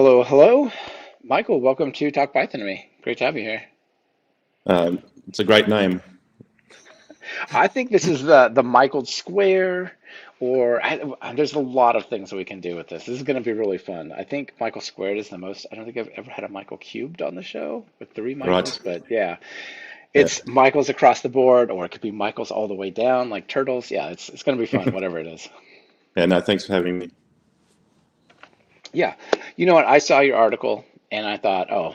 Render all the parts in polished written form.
Hello, hello. Michael, welcome to Talk Python to me. Great to have you here. It's a great name. I think this is the Michael Square, or there's a lot of things that we can do with this. This is going to be really fun. I think Michael Squared is the most. I don't think I've ever had a Michael Cubed on the show with three Right. Michaels, but yeah, Yeah. it's Michaels across the board, or it could be Michaels all the way down, like turtles. Yeah, it's going to be fun, whatever it is. Yeah. No, thanks for having me. Yeah, you know what? I saw your article and I thought, oh,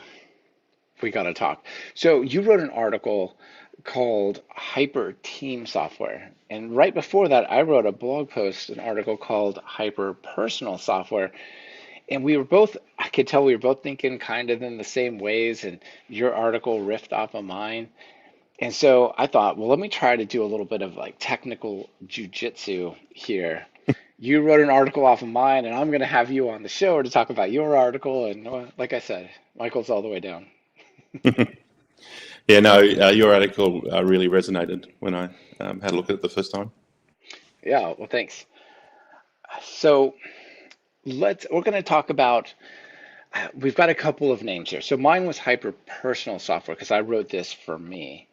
we got to talk. So you wrote an article called Hyper Team Software. And right before that, I wrote a blog post, an article called Hyper Personal Software. And we were both, I could tell we were both thinking kind of in the same ways. And your article riffed off of mine. And so I thought, well, let me try to do a little bit of like technical jujitsu here. You wrote an article off of mine, and I'm going to have you on the show to talk about your article. And like I said, Michael's all the way down. Yeah. No, your article really resonated when I had a look at it the first time. Yeah, well, thanks. So we're going to talk about, we've got a couple of names here. So mine was hyper personal software because I wrote this for me.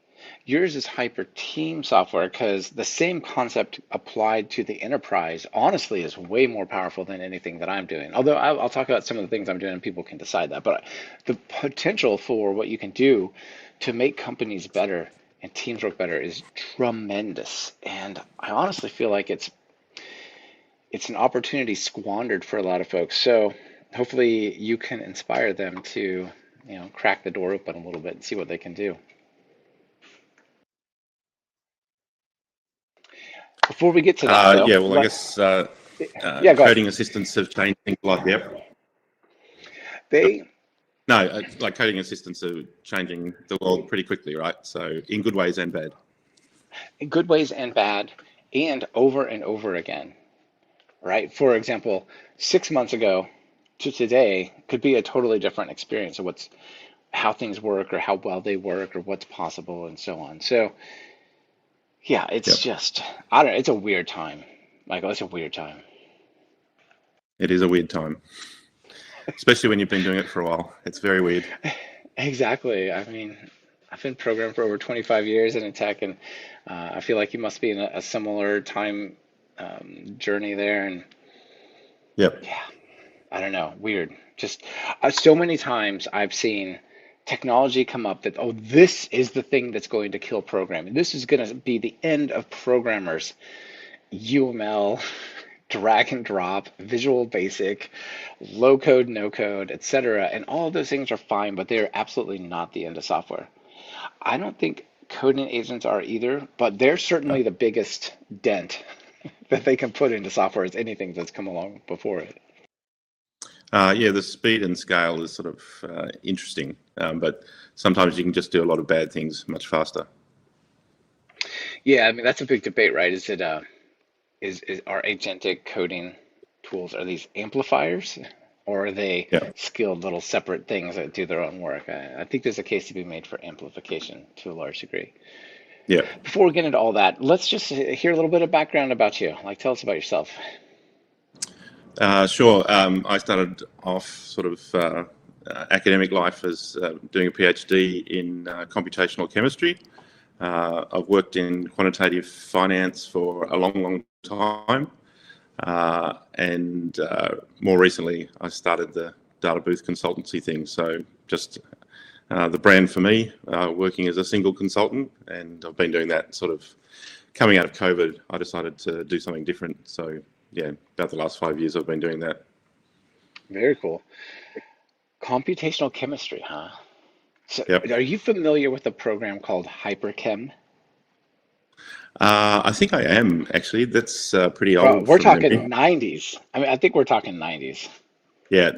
Yours is hyper team software because the same concept applied to the enterprise honestly is way more powerful than anything that I'm doing. Although I'll talk about some of the things I'm doing and people can decide that. But the potential for what you can do to make companies better and teams work better is tremendous. And I honestly feel like it's an opportunity squandered for a lot of folks. So hopefully you can inspire them to, crack the door open a little bit and see what they can do. Before we get to that, though, Yeah. Well, I guess yeah, go ahead. coding assistants have changed things like the app. They, No, like coding assistants are changing the world pretty quickly, right? So in good ways and bad. in good ways and bad, and over again, right? For example, 6 months ago to today could be a totally different experience of how things work or how well they work or what's possible and so on. So yeah, it's Yep. just, I don't know, it's a weird time, Michael. It's a weird time. It is a weird time, especially when you've been doing it for a while. It's very weird. Exactly. I mean, I've been programmed for over 25 years in tech, and I feel like you must be in a similar time journey there. And Yep. yeah, I don't know, weird. Just so many times I've seen technology come up that, oh, this is the thing that's going to kill programming. This is going to be the end of programmers. UML, drag and drop, Visual Basic, low code, no code, etc. And all of those things are fine, but they're absolutely not the end of software. I don't think coding agents are either, but they're certainly the biggest dent that they can put into software as anything that's come along before it. Yeah, the speed and scale is sort of interesting, but sometimes you can just do a lot of bad things much faster. Yeah, I mean that's a big debate, right? Is are agentic coding tools, are these amplifiers or are they Yeah, skilled little separate things that do their own work? I think there's a case to be made for amplification to a large degree. yeah. Before we get into all that, let's just hear a little bit of background about you. Like, tell us about yourself. Sure. I started off sort of academic life as doing a PhD in computational chemistry. I've worked in quantitative finance for a long, long time. And more recently, I started the data booth consultancy thing. So just the brand for me, working as a single consultant. And I've been doing that sort of coming out of COVID. I decided to do something different. So yeah, about the last 5 years, I've been doing that. Very cool. Computational chemistry, huh? So, Yep. are you familiar with a program called Hyperchem? I think I am actually. That's pretty Bro, old we're from talking memory. 90s. I mean, I think we're talking 90s. Yeah,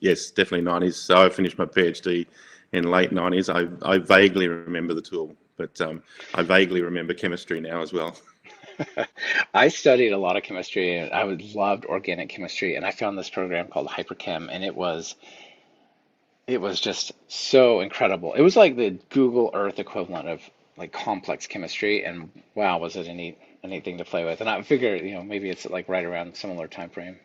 yes, definitely 90s. So I finished my PhD in late 90s. I vaguely remember the tool, but I vaguely remember chemistry now as well. I studied a lot of chemistry and loved organic chemistry, and I found this program called Hyperchem, and it was just so incredible. It was like the Google Earth equivalent of like complex chemistry, and wow, was it a neat thing to play with. And I figure, maybe it's like right around similar time frame.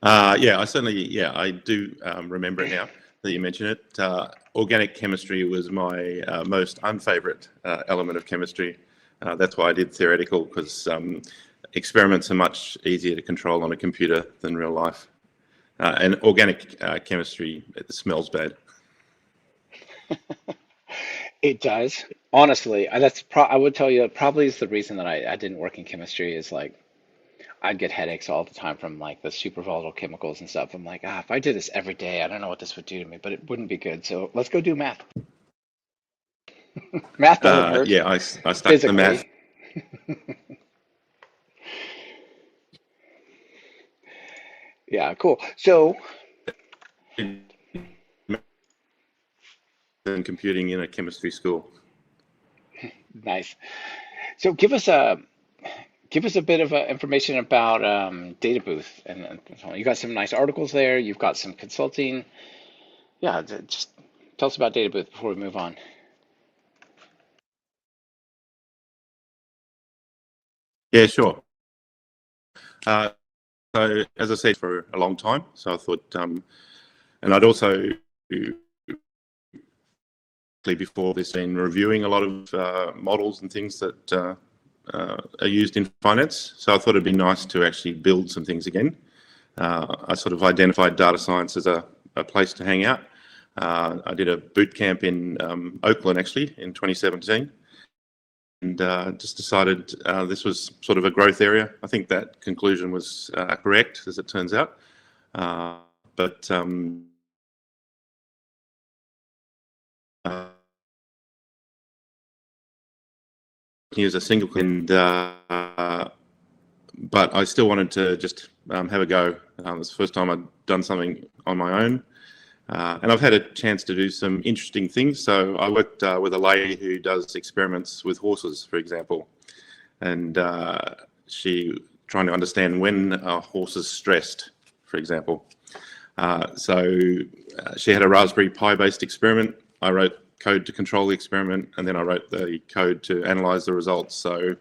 Yeah, I certainly, yeah, I do remember it now that you mention it. Organic chemistry was my most unfavorite element of chemistry. That's why I did theoretical, because experiments are much easier to control on a computer than real life. And organic chemistry, it smells bad. It does. Honestly, I would tell you that probably is the reason that I didn't work in chemistry is like I'd get headaches all the time from like the super volatile chemicals and stuff. I'm like, if I did this every day, I don't know what this would do to me, but it wouldn't be good. So let's go do math. Math doesn't hurt Yeah, I stuck to math. physically. Yeah, cool. So And computing in a chemistry school. nice. So give us a bit of information about Data Booth, and so on. You got some nice articles there. You've got some consulting. Yeah, just tell us about Data Booth before we move on. Yeah, sure. Uh, so as I said, for a long time, so I thought, and I'd also before this been reviewing a lot of models and things that are used in finance. So I thought it'd be nice to actually build some things again. I sort of identified data science as a place to hang out. I did a boot camp in Oakland actually in 2017, and just decided this was sort of a growth area. I think that conclusion was correct, as it turns out. Uh, but uh, Use a single, and but I still wanted to just have a go. It's the first time I'd done something on my own, and I've had a chance to do some interesting things. So I worked with a lady who does experiments with horses, for example, and she trying to understand when a horse is stressed, for example. She had a Raspberry Pi based experiment. I wrote code to control the experiment, and then I wrote the code to analyze the results. So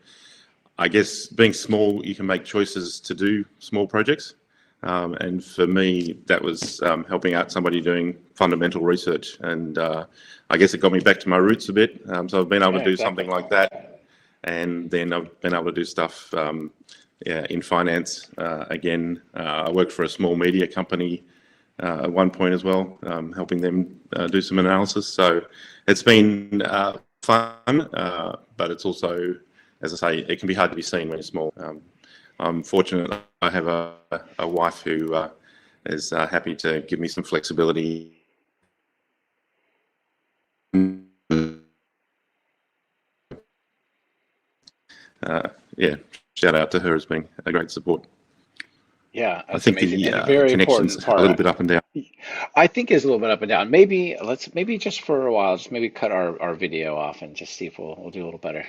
I guess being small, you can make choices to do small projects. And for me, that was helping out somebody doing fundamental research. And I guess it got me back to my roots a bit. So I've been able Yeah, to do something exactly. like that. And then I've been able to do stuff yeah, in finance. Again, I worked for a small media company at one point as well, helping them do some analysis. So it's been fun, but it's also, as I say, it can be hard to be seen when you're small. I'm fortunate I have a wife who is happy to give me some flexibility. Yeah, shout out to her as being a great support. Yeah, I that's think amazing the and a very connection's important a little part. bit up and down. I think is a little bit up and down. Maybe just for a while, just maybe cut our video off and just see if we'll do a little better.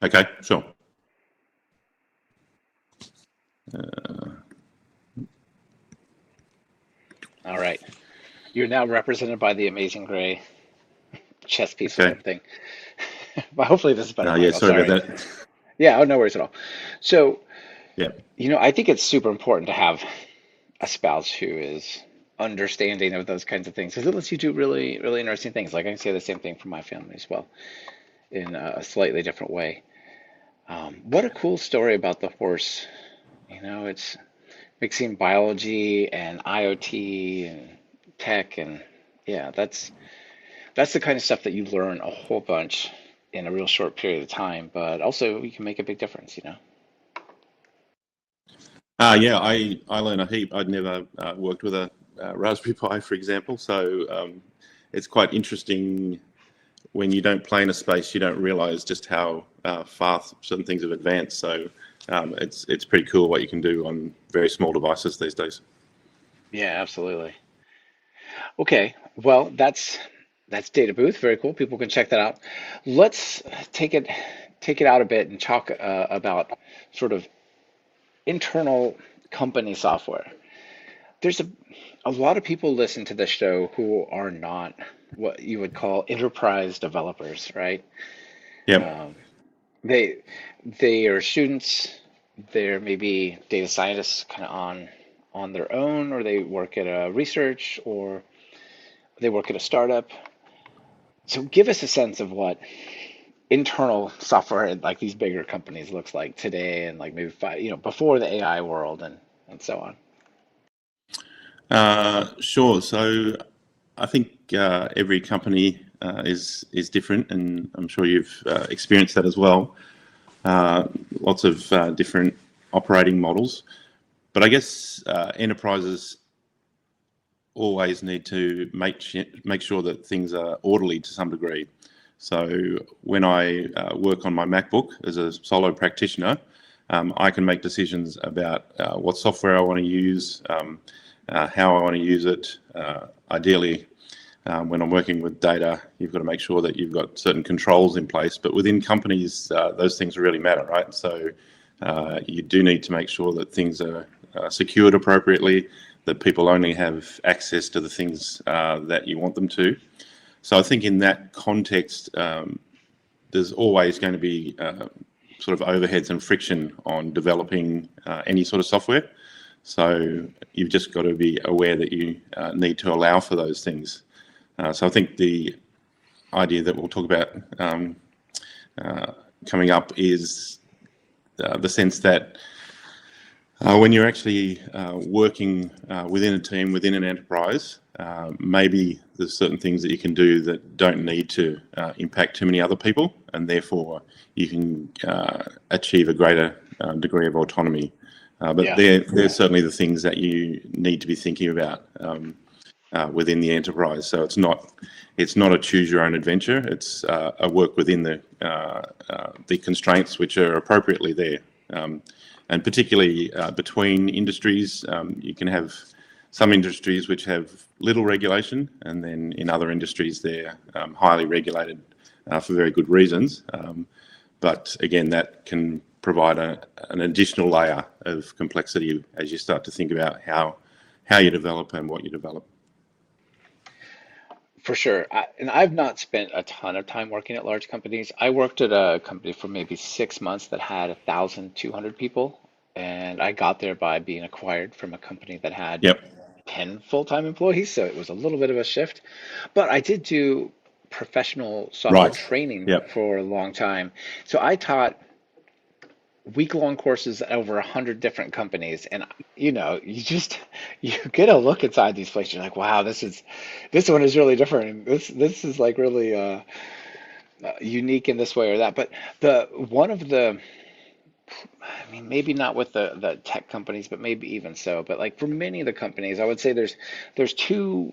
Okay, sure. All right. You're now represented by the amazing gray chess piece Okay. looking thing. But hopefully this is better, Yeah, Michael. sorry about Sorry. that. Yeah, oh, no worries at all. So, Yeah. I think it's super important to have a spouse who is understanding of those kinds of things because it lets you do really, really interesting things. Like I can say the same thing for my family as well in a slightly different way. What a cool story about the horse. It's mixing biology and IoT and tech and yeah, that's the kind of stuff that you learn a whole bunch in a real short period of time, but also you can make a big difference. Yeah, I learn a heap. I'd never worked with a Raspberry Pi, for example. So it's quite interesting when you don't play in a space, you don't realize just how fast certain things have advanced. So it's pretty cool what you can do on very small devices these days. Yeah, absolutely. Okay, well, that's Data Booth. Very cool. People can check that out. Let's take it take it out a bit and talk about sort of internal company software. There's a lot of people listen to this show who are not what you would call enterprise developers, right? Yep. Um, They they are students, they're maybe data scientists kind of on their own, or they work at a research, or they work at a startup. So give us a sense of what internal software at like these bigger companies looks like today and like maybe five, before the AI world and so on. Sure. So I think every company is different, and I'm sure you've experienced that as well. Lots of different operating models, but I guess enterprises always need to make sure that things are orderly to some degree. So when I work on my MacBook as a solo practitioner, I can make decisions about what software I want to use, how I want to use it. Ideally, when I'm working with data, you've got to make sure that you've got certain controls in place. But within companies, those things really matter, right? So you do need to make sure that things are secured appropriately, that people only have access to the things that you want them to. So I think in that context, there's always going to be sort of overheads and friction on developing any sort of software. So you've just got to be aware that you need to allow for those things. So I think the idea that we'll talk about coming up is the sense that when you're actually working within a team, within an enterprise, maybe there's certain things that you can do that don't need to impact too many other people, and therefore you can achieve a greater degree of autonomy. But Yeah. they're certainly the things that you need to be thinking about within the enterprise. So it's not a choose your own adventure. It's a work within the constraints which are appropriately there. And particularly between industries, you can have some industries which have little regulation, and then in other industries they're highly regulated for very good reasons. But again, that can provide an additional layer of complexity as you start to think about how you develop and what you develop. For sure. And I've not spent a ton of time working at large companies. I worked at a company for maybe 6 months that had 1,200 people, and I got there by being acquired from a company that had Yep. 10 full-time employees, so it was a little bit of a shift. But I did do professional software Right. training Yep. for a long time. So I taught week-long courses at over 100 different companies, and you just you get a look inside these places. You're like, wow, this one is really different. And this is like really unique in this way or that. But the one of the I mean, maybe not with the tech companies, but maybe even so. But like for many of the companies, I would say there's two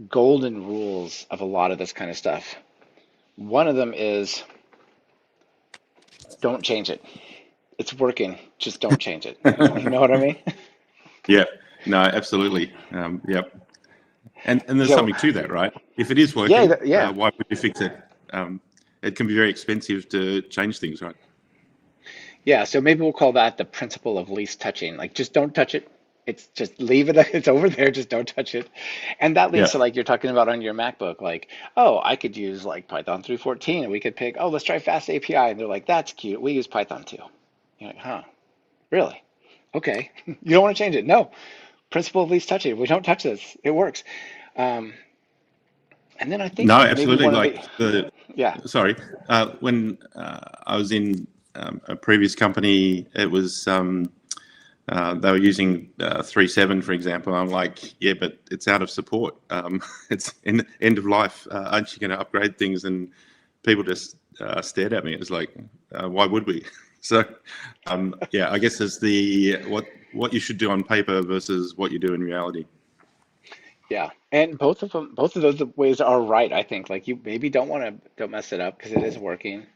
golden rules of a lot of this kind of stuff. One of them is don't change it. It's working. Just don't change it. You know what I mean? Yeah. No, absolutely. Yep. And there's So something to that, right? If it is yeah, working, yeah, why would you fix it? It can be very expensive to change things, right? yeah. So maybe we'll call that the principle of least touching. Like just don't touch it. It's just leave it. It's over there. Just don't touch it. And that leads Yeah. to like you're talking about on your MacBook. Like, oh, I could use like Python 3.14, and we could pick. Oh, let's try Fast API, and they're like, that's cute. We use Python 2. You're like, huh? Really? Okay. You don't want to change it? No. Principle of least touching. We don't touch this. It works. Um, and then I No, think maybe absolutely. one of the Like the yeah. sorry, when I was in a previous company, it was they were using 3.7, for example. I'm like, yeah, but it's out of support. It's end of life. Aren't you going to upgrade things? And people just stared at me. It was like, why would we? So, yeah, I guess it's the what you should do on paper versus what you do in reality. Yeah, and both of those ways are right, I think. Like you maybe don't mess it up because it is working.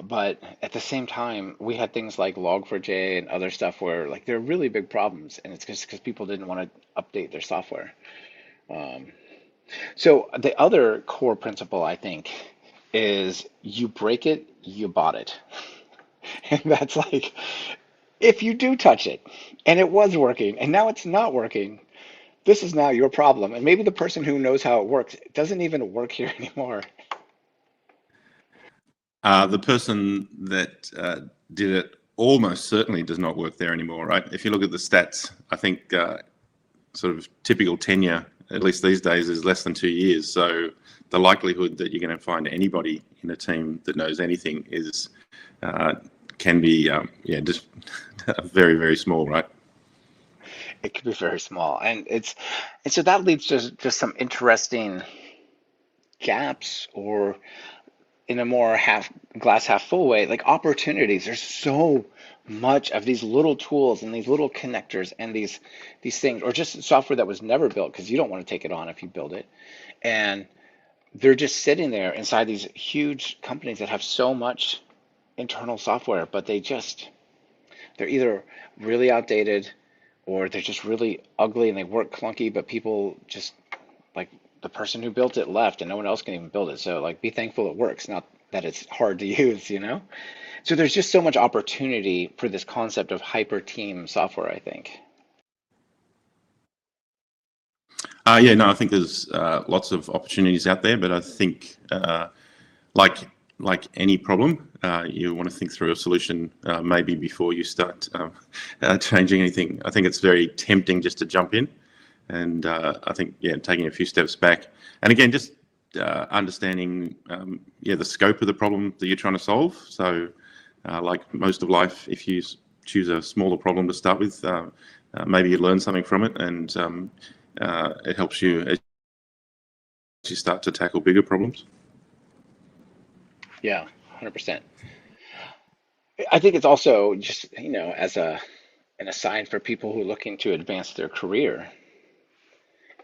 But at the same time, we had things like Log4j and other stuff where like they're really big problems, and it's just because people didn't want to update their software. Um, so the other core principle, I think, is you break it, you bought it. And that's like if you do touch it and it was working and now it's not working, this is now your problem. And maybe the person who knows how it works doesn't even work here anymore. The person that did it almost certainly does not work there anymore, right? If you look at the stats, I think sort of typical tenure, at least these days, is less than 2 years. So the likelihood that you're going to find anybody in a team that knows anything is uh, can be just very, very small, right? It could be very small, and so that leads to just some interesting gaps, or in a more half glass half full way, like opportunities. There's so much of these little tools and these little connectors and these things, or just software that was never built because you don't want to take it on if you build it, and they're just sitting there inside these huge companies that have so much internal software, but they're either really outdated or they're just really ugly and they work clunky, but people just like the person who built it left and no one else can even build it. So like be thankful it works, not that it's hard to use. So there's just so much opportunity for this concept of hyper team software, I think. Yeah, no, I think there's lots of opportunities out there, but I think like like any problem, you want to think through a solution maybe before you start changing anything. I think it's very tempting just to jump in, and I think taking a few steps back, and again just understanding the scope of the problem that you're trying to solve. So like most of life, if you choose a smaller problem to start with, maybe you learn something from it, and it helps you as you start to tackle bigger problems. Yeah, 100%. I think it's also just, as an aside for people who are looking to advance their career,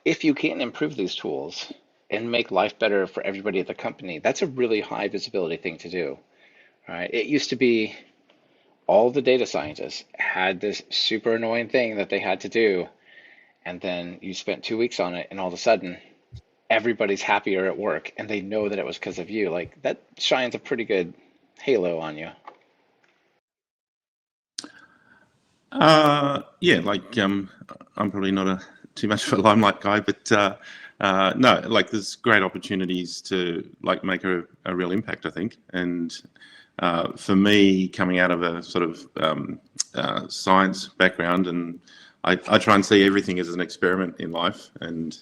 if you can improve these tools and make life better for everybody at the company, that's a really high visibility thing to do, right? It used to be all the data scientists had this super annoying thing that they had to do, and then you spent 2 weeks on it, and all of a sudden everybody's happier at work, and they know that it was because of you. Like that shines a pretty good halo on you. Yeah, like I'm probably not too much of a limelight guy, but no, like there's great opportunities to like make a real impact, I think. And for me, coming out of a sort of science background, and I try and see everything as an experiment in life, and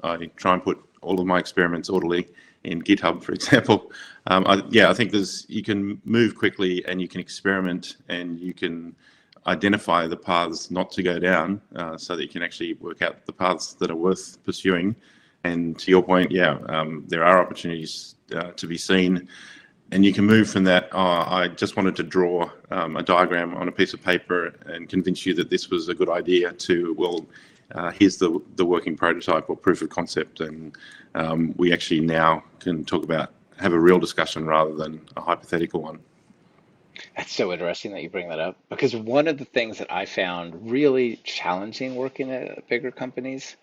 I try and put all of my experiments orderly in GitHub, for example. I think you can move quickly and you can experiment and you can identify the paths not to go down, so that you can actually work out the paths that are worth pursuing. And to your point, there are opportunities to be seen, and you can move from that. Oh, I just wanted to draw a diagram on a piece of paper and convince you that this was a good idea, to, well, here's the working prototype or proof of concept, and we actually now can have a real discussion rather than a hypothetical one. That's so interesting that you bring that up, because one of the things that I found really challenging working at bigger companies,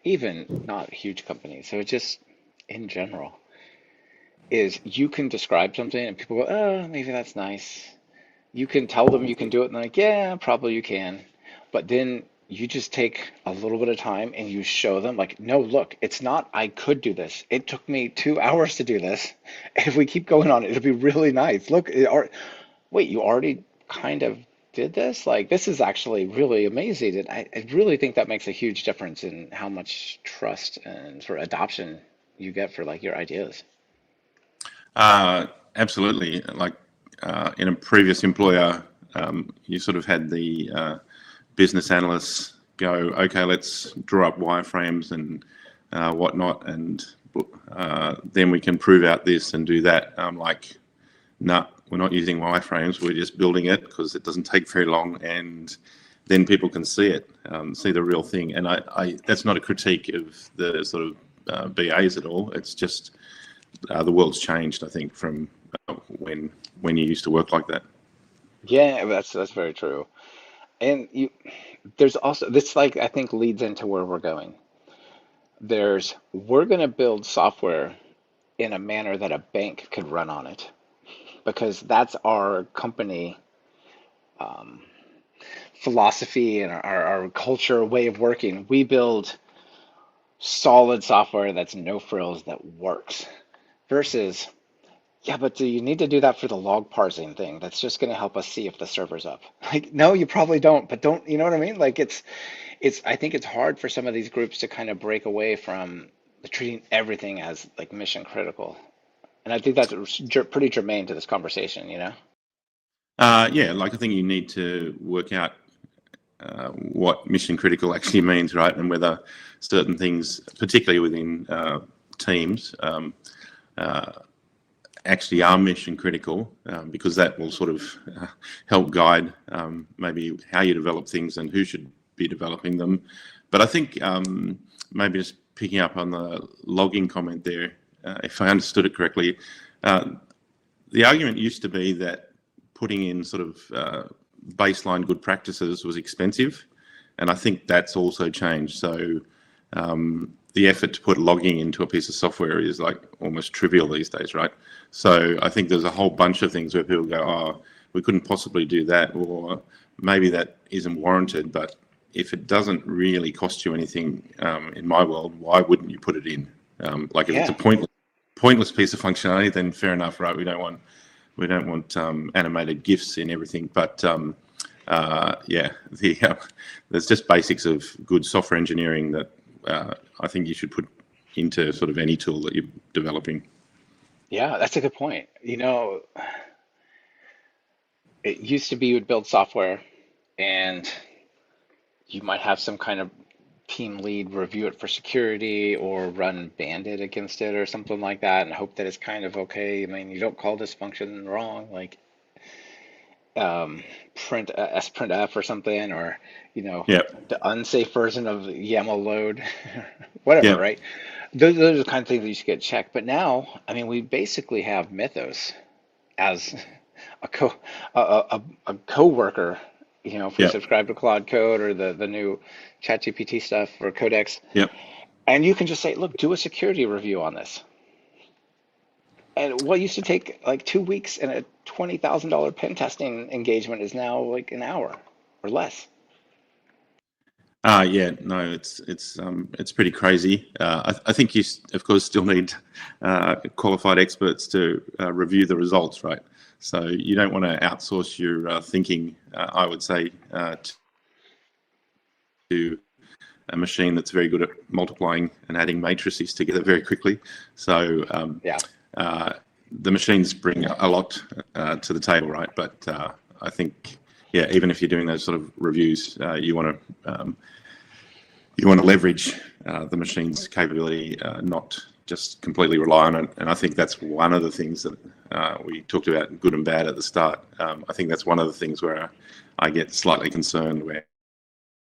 even not huge companies, so just in general, is you can describe something and people go, oh, maybe that's nice. You can tell them you can do it, and they're like, yeah, probably you can. But then you just take a little bit of time and you show them, like, no, look, it's not, I could do this. It took me 2 hours to do this. And if we keep going on, it'll be really nice. Look, wait, you already kind of did this? Like, this is actually really amazing. And I really think that makes a huge difference in how much trust and sort of adoption you get for like your ideas. Absolutely. Like in a previous employer, you sort of had the business analysts go, okay, let's draw up wireframes and whatnot, and then we can prove out this and do that. I'm like, no, we're not using wireframes. We're just building it because it doesn't take very long, and then people can see it, see the real thing. And that's not a critique of the sort of BAs at all. It's just the world's changed, I think, from when you used to work like that. Yeah, that's very true. And there's also this, like, I think leads into where we're going. We're going to build software in a manner that a bank could run on it, because that's our company philosophy and our culture way of working. We build solid software that's no frills, that works, versus Yeah, but do you need to do that for the log parsing thing? That's just going to help us see if the server's up. Like, no, you probably don't, but don't, you know what I mean? Like, I think it's hard for some of these groups to kind of break away from treating everything as like mission critical. And I think that's pretty germane to this conversation, you know? Yeah, like I think you need to work out what mission critical actually means, right? And whether certain things, particularly within teams, actually are mission critical, because that will sort of help guide maybe how you develop things and who should be developing them. But I think maybe just picking up on the logging comment there, if I understood it correctly, uh, the argument used to be that putting in sort of baseline good practices was expensive, and I think that's also changed. So the effort to put logging into a piece of software is like almost trivial these days, right? So I think there's a whole bunch of things where people go, oh, we couldn't possibly do that, or maybe that isn't warranted. But if it doesn't really cost you anything, in my world, why wouldn't you put it in? Like if it's a Yeah. pointless piece of functionality, then fair enough, right? We don't want animated GIFs in everything, but yeah, there's just basics of good software engineering that I think you should put into sort of any tool that you're developing. Yeah, that's a good point. You know, it used to be you would build software and you might have some kind of team lead review it for security or run bandit against it or something like that and hope that it's kind of okay. I mean, you don't call this function wrong, like um, print sprintf or something, or you know, Yeah, the unsafe version of YAML load, whatever, yeah, right? Those are the kind of things that you should get checked. But now, I mean, we basically have Mythos as a co a coworker. You know, if we yeah, subscribe to Claude Code or the new ChatGPT stuff or Codex, yeah. and you can just say, look, do a security review on this. And what used to take like 2 weeks in a $20,000 pen testing engagement is now like an hour or less. Yeah, no, it's pretty crazy. I think you, of course, still need qualified experts to review the results, right? So you don't want to outsource your thinking, I would say, to a machine that's very good at multiplying and adding matrices together very quickly. So Yeah. uh, the machines bring a lot to the table, right? But I think, yeah, even if you're doing those sort of reviews, you want to leverage the machine's capability, not just completely rely on it. And I think that's one of the things that we talked about, good and bad at the start. I think that's one of the things where I get slightly concerned, where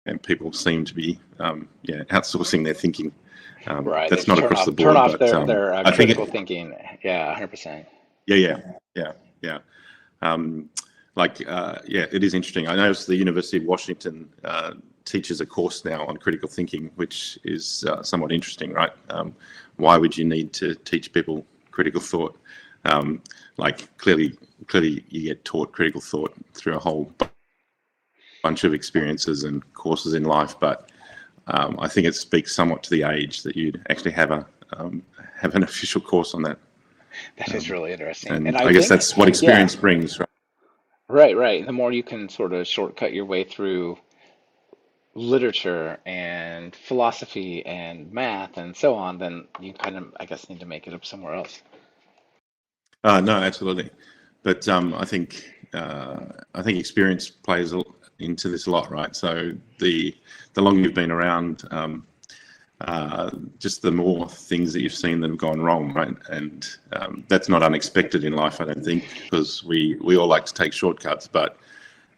and people seem to be yeah, outsourcing their thinking. Right. They That's not across the turn board, off but their I think critical it, thinking. Yeah, 100%. yeah, yeah, yeah, yeah. Um, yeah, it is interesting. I noticed the University of Washington teaches a course now on critical thinking, which is somewhat interesting, right? Why would you need to teach people critical thought? Like clearly, you get taught critical thought through a whole bunch of experiences and courses in life, but I think it speaks somewhat to the age that you'd actually have an official course on that. That is Um, really interesting. And and I I guess think, that's what yeah, experience brings, right? right, right. The more you can sort of shortcut your way through literature and philosophy and math and so on, then you kind of, I guess, need to make it up somewhere else. No, absolutely. But I think experience plays into this a lot, right? So the longer you've been around, just the more things that you've seen that have gone wrong, right? And that's not unexpected in life, I don't think, because we all like to take shortcuts. But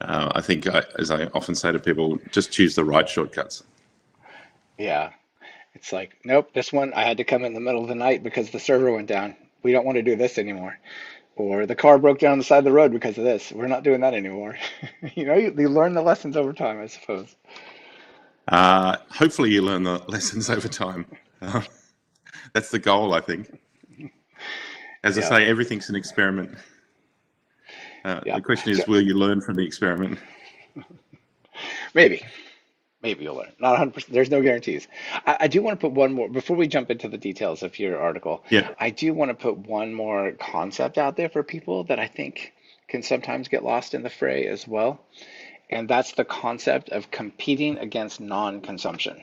I think, as I often say to people, just choose the right shortcuts. Yeah. It's like, nope, this one I had to come in the middle of the night because the server went down. We don't want to do this anymore. Or the car broke down on the side of the road because of this. We're not doing that anymore. You know, you learn the lessons over time, I suppose. Hopefully, you learn the lessons over time. Uh, that's the goal, I think. As I Yeah. say, everything's an experiment. Yeah. The question So is, will you learn from the experiment? maybe, Maybe you'll learn. Not 100%. There's no guarantees. I do want to put one more, before we jump into the details of your article, Yeah. I do want to put one more concept out there for people that I think can sometimes get lost in the fray as well. And that's the concept of competing against non-consumption.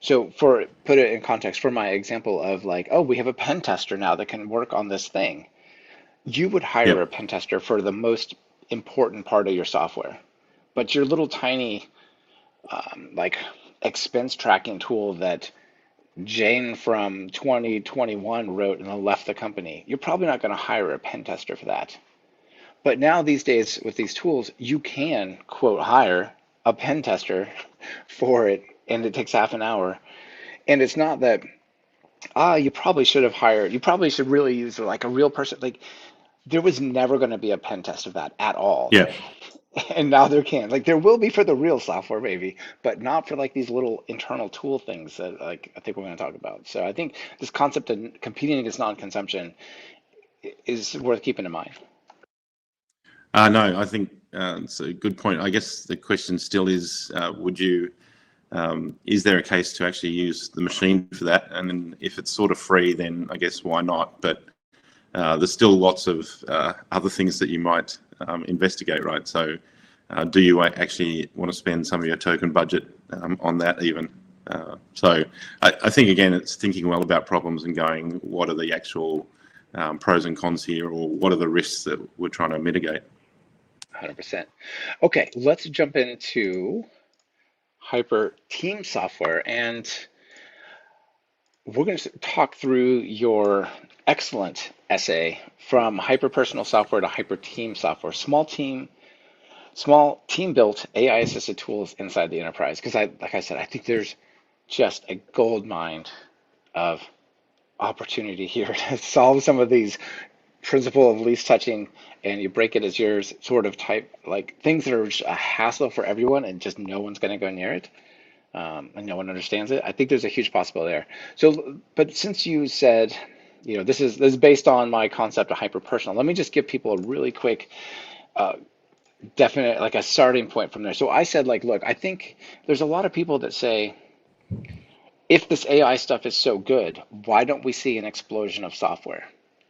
So for put it in context, for my example of like, oh, we have a pen tester now that can work on this thing. You would hire Yep. a pen tester for the most important part of your software. But your little tiny like expense tracking tool that Jane from 2021 wrote and then left the company, you're probably not going to hire a pen tester for that. But now these days with these tools, you can quote hire a pen tester for it, and it takes half an hour. And it's not that you probably should have hired, you probably should really use like a real person. Like there was never going to be a pen test of that at all. Yeah. And now there can. Like there will be for the real software maybe, but not for like these little internal tool things that like I think we're going to talk about. So I think this concept of competing against non-consumption is worth keeping in mind. No, I think it's a good point. I guess the question still is, would you, is there a case to actually use the machine for that? And then if it's sort of free, then I guess why not? But there's still lots of other things that you might investigate, right? So do you actually want to spend some of your token budget on that even? So I think, again, it's thinking well about problems and going, what are the actual pros and cons here, or what are the risks that we're trying to mitigate? 100%. Okay, let's jump into Hyper Team Software, and we're going to talk through your excellent essay from hyper personal software to hyper team software, small team built AI assisted tools inside the enterprise. Because like I said, I think there's just a gold mine of opportunity here to solve some of these principle of least touching, and you break it as yours sort of type, like things that are just a hassle for everyone and just no one's going to go near it, and no one understands it. I think there's a huge possibility there. So, but since you said, this is based on my concept of hyper personal, let me just give people a really quick definite, like a starting point from there. So I said, like, look, I think there's a lot of people that say, if this AI stuff is so good, why don't we see an explosion of software?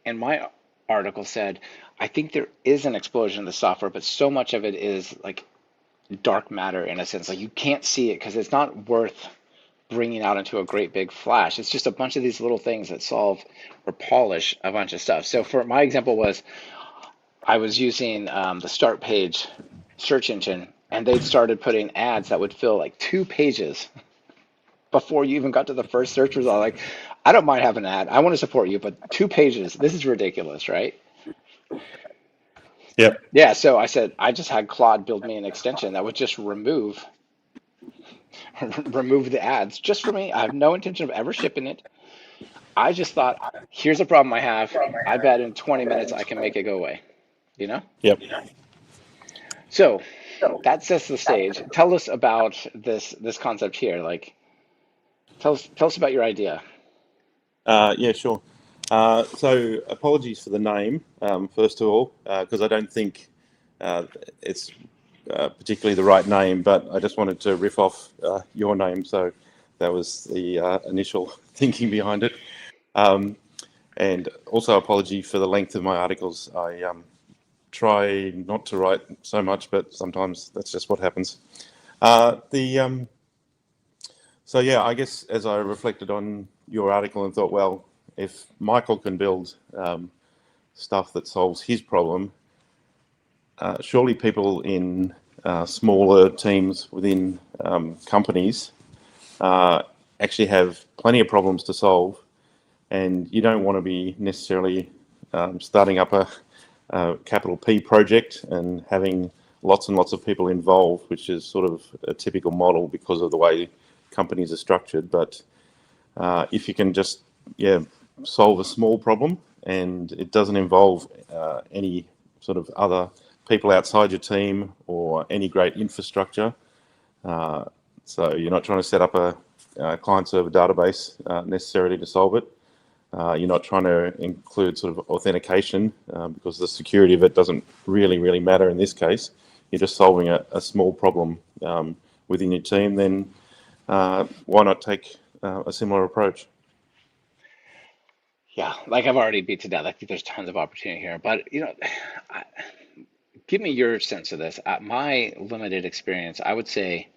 And my article said, I think there is an explosion of the software, but so much of it is like dark matter in a sense. Like you can't see it because it's not worth bringing out into a great big flash. It's just a bunch of these little things that solve or polish a bunch of stuff. So for my example was, I was using the start page search engine, and they'd started putting ads that would fill like 2 pages before you even got to the first search result. Like, I don't mind having an ad. I want to support you, but 2 pages, this is ridiculous, right? Yep. Yeah, so I said, I just had Claude build me an extension that would just remove the ads just for me. I have no intention of ever shipping it. I just thought, here's a problem I have. I bet in 20 minutes I can make it go away, you know? Yep. So that sets the stage. Tell us about this concept here. Like, tell us about your idea. Yeah, sure. So apologies for the name, first of all, because I don't think it's particularly the right name, but I just wanted to riff off your name. So that was the initial thinking behind it. And also apology for the length of my articles. I try not to write so much, but sometimes that's just what happens. So yeah, I guess as I reflected on your article and thought, well, if Michael can build stuff that solves his problem, surely people in smaller teams within companies actually have plenty of problems to solve, and you don't want to be necessarily starting up a capital P project and having lots and lots of people involved, which is sort of a typical model because of the way companies are structured. But if you can just solve a small problem and it doesn't involve any sort of other people outside your team or any great infrastructure, so you're not trying to set up a client-server database necessarily to solve it. You're not trying to include sort of authentication because the security of it doesn't really matter in this case. You're just solving a small problem within your team, then why not take a similar approach? Yeah, like I've already beat to death. I think there's tons of opportunity here, but I, give me your sense of this. My limited experience, I would say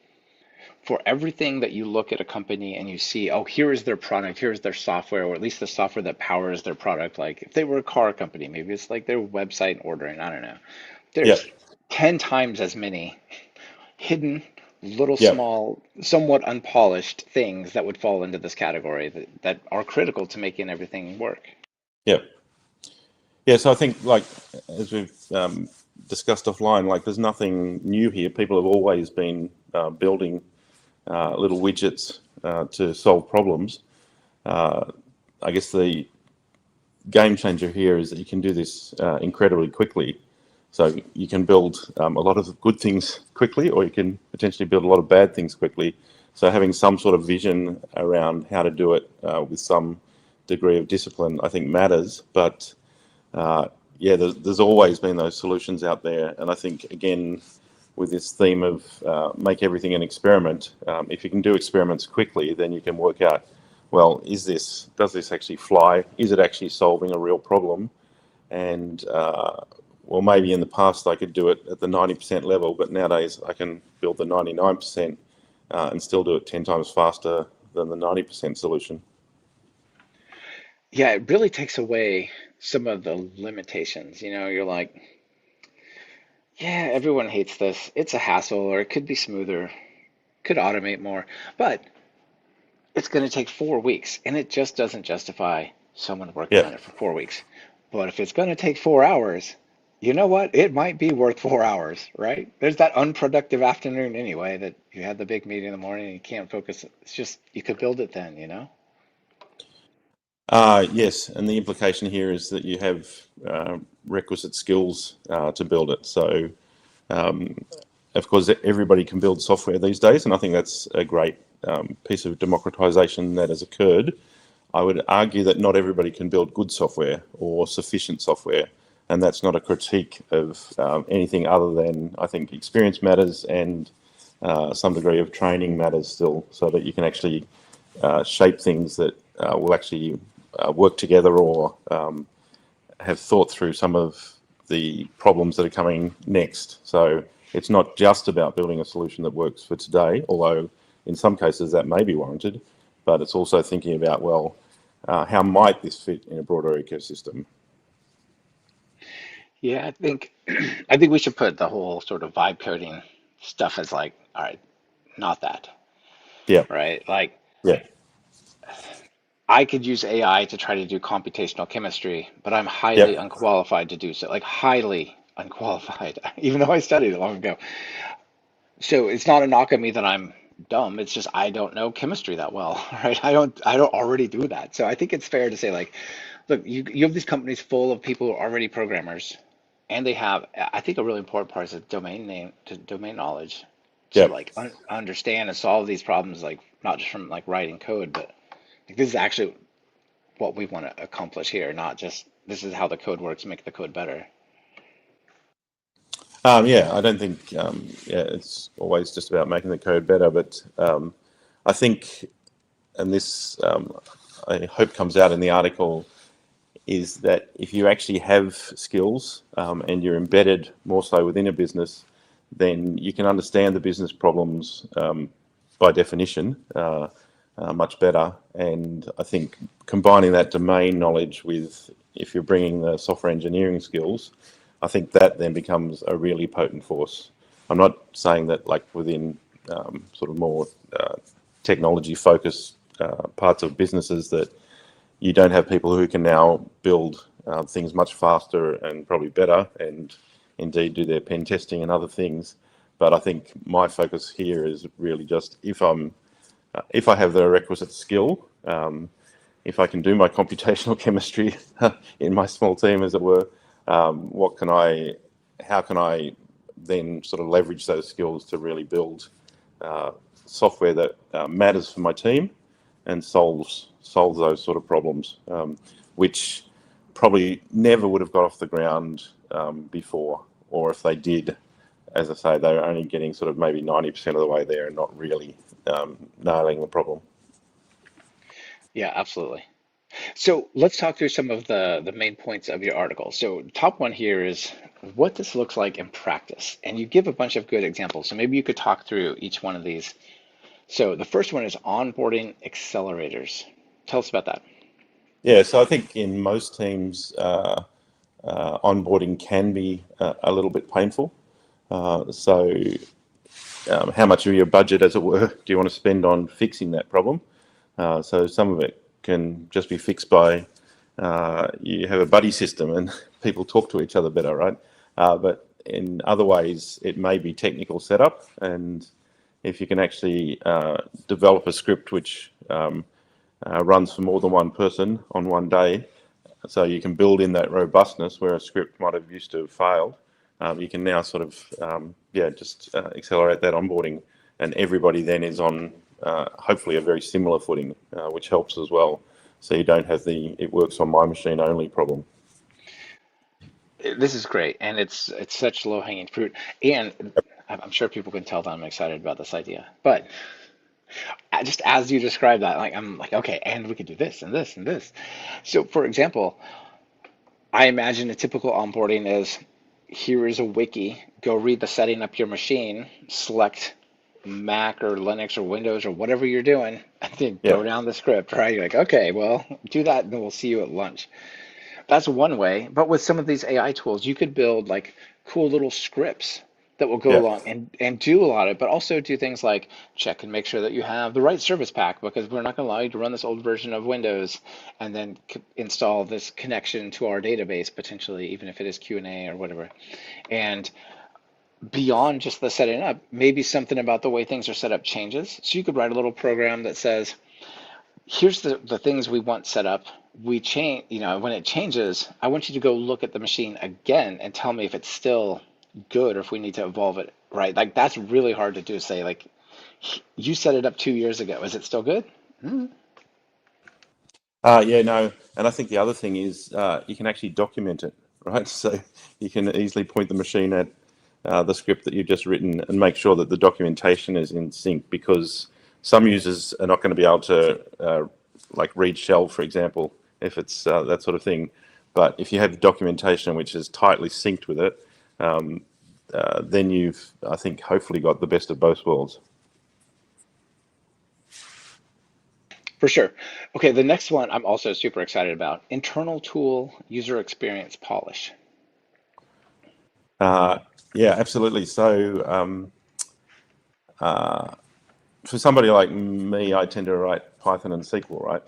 for everything that you look at a company and you see, oh, here is their product, here's their software, or at least the software that powers their product. Like if they were a car company, maybe it's like their website ordering. I don't know. Yep, There's 10 times as many hidden, little, yep, small, somewhat unpolished things that would fall into this category that are critical to making everything work. yep. Yeah, so I think, like, as we've discussed offline, like, there's nothing new here. People have always been building little widgets to solve problems. Uh, I guess the game changer here is that you can do this incredibly quickly. So you can build a lot of good things quickly, or you can potentially build a lot of bad things quickly. So having some sort of vision around how to do it with some degree of discipline, I think matters. But yeah, there's always been those solutions out there. And I think, again, with this theme of make everything an experiment, if you can do experiments quickly, then you can work out, well, does this actually fly? Is it actually solving a real problem? And well, maybe in the past I could do it at the 90% level, but nowadays I can build the 99% and still do it 10 times faster than the 90% solution. Yeah, it really takes away some of the limitations. You're like, yeah, everyone hates this. It's a hassle, or it could be smoother, could automate more, but it's going to take 4 weeks, and it just doesn't justify someone working Yeah, on it for 4 weeks. But if it's going to take 4 hours, you know what? It might be worth 4 hours, right? There's that unproductive afternoon anyway that you had the big meeting in the morning and you can't focus. It's just, you could build it then. yes, and the implication here is that you have requisite skills to build it. So, of course, everybody can build software these days, and I think that's a great piece of democratization that has occurred. I would argue that not everybody can build good software or sufficient software, and that's not a critique of anything other than, I think, experience matters, and some degree of training matters still, so that you can actually shape things that will actually work together, or have thought through some of the problems that are coming next. So it's not just about building a solution that works for today, although in some cases that may be warranted, but it's also thinking about, well, how might this fit in a broader ecosystem? Yeah, I think I think we should put the whole sort of vibe coding stuff as like, all right, not that, Yeah, right? Like yeah, I could use AI to try to do computational chemistry, but I'm highly yep, unqualified to do so, like highly unqualified, even though I studied it long ago. So it's not a knock on me that I'm dumb. It's just I don't know chemistry that well, right? I don't already do that. So I think it's fair to say like, look, you have these companies full of people who are already programmers, and they have, I think a really important part is the domain name to domain knowledge to yep. like understand and solve these problems, like not just from like writing code, but like this is actually what we want to accomplish here, not just this is how the code works, make the code better. Yeah, I don't think yeah, it's always just about making the code better, but I think, and this I hope comes out in the article, is that if you actually have skills and you're embedded more so within a business, then you can understand the business problems by definition much better. And I think combining that domain knowledge with, if you're bringing the software engineering skills, I think that then becomes a really potent force. I'm not saying that, like, within sort of more technology focused parts of businesses, that you don't have people who can now build things much faster and probably better, and indeed do their pen testing and other things. But I think my focus here is really just, if I have the requisite skill, if I can do my computational chemistry in my small team, as it were, how can I then sort of leverage those skills to really build uh, software that matters for my team and solves those sort of problems, which probably never would have got off the ground before, or if they did, as I say, they're only getting sort of maybe 90% of the way there and not really nailing the problem. Yeah, absolutely. So let's talk through some of the main points of your article. So top one here is what this looks like in practice, and you give a bunch of good examples. So maybe you could talk through each one of these. So the first one is onboarding accelerators. Tell us about that. Yeah, so I think in most teams, onboarding can be a little bit painful. So how much of your budget, as it were, do you want to spend on fixing that problem? So some of it can just be fixed by you have a buddy system and people talk to each other better, right? But in other ways, it may be technical setup, and if you can actually develop a script which runs for more than one person on one day, so you can build in that robustness where a script might have used to have failed. You can now sort of just accelerate that onboarding, and everybody then is on hopefully a very similar footing, which helps as well. So you don't have the it works on my machine only problem. This is great, and it's such low-hanging fruit. And I'm sure people can tell that I'm excited about this idea. But just as you describe that, like I'm like, okay, and we could do this and this and this. So for example, I imagine a typical onboarding is here is a wiki, go read the setting up your machine, select Mac or Linux or Windows or whatever you're doing, and then Yeah, go down the script, right? You're like, okay, well, do that and then we'll see you at lunch. That's one way. But with some of these AI tools, you could build like cool little scripts that will go yeah, along and do a lot of it, but also do things like check and make sure that you have the right service pack because we're not going to allow you to run this old version of Windows and then install this connection to our database potentially, even if it is Q&A or whatever. And beyond just the setting up, maybe something about the way things are set up changes. So you could write a little program that says, here's the things we want set up. We change, when it changes, I want you to go look at the machine again and tell me if it's still good or if we need to evolve it, right? Like that's really hard to do. Say like, you set it up 2 years ago. Is it still good? yeah, no. And I think the other thing is you can actually document it, right? So you can easily point the machine at the script that you've just written and make sure that the documentation is in sync, because some users are not going to be able to like read shell, for example, if it's that sort of thing. But if you have the documentation which is tightly synced with it, then you've, I think, hopefully got the best of both worlds. For sure. Okay, the next one I'm also super excited about. Internal tool user experience polish. Uh, yeah, absolutely. So for somebody like me, I tend to write Python and SQL, right?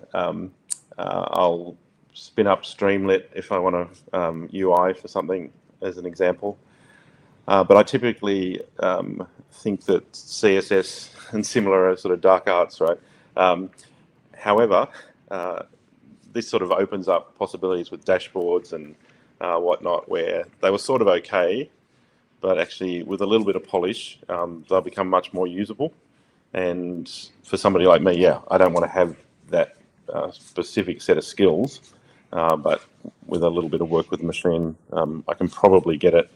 I'll spin up Streamlit if I want to UI for something, as an example. But I typically think that CSS and similar are sort of dark arts, right? However, this sort of opens up possibilities with dashboards and whatnot, where they were sort of okay, but actually with a little bit of polish, they'll become much more usable. And for somebody like me, yeah, I don't want to have that specific set of skills, but with a little bit of work with the machine, I can probably get it,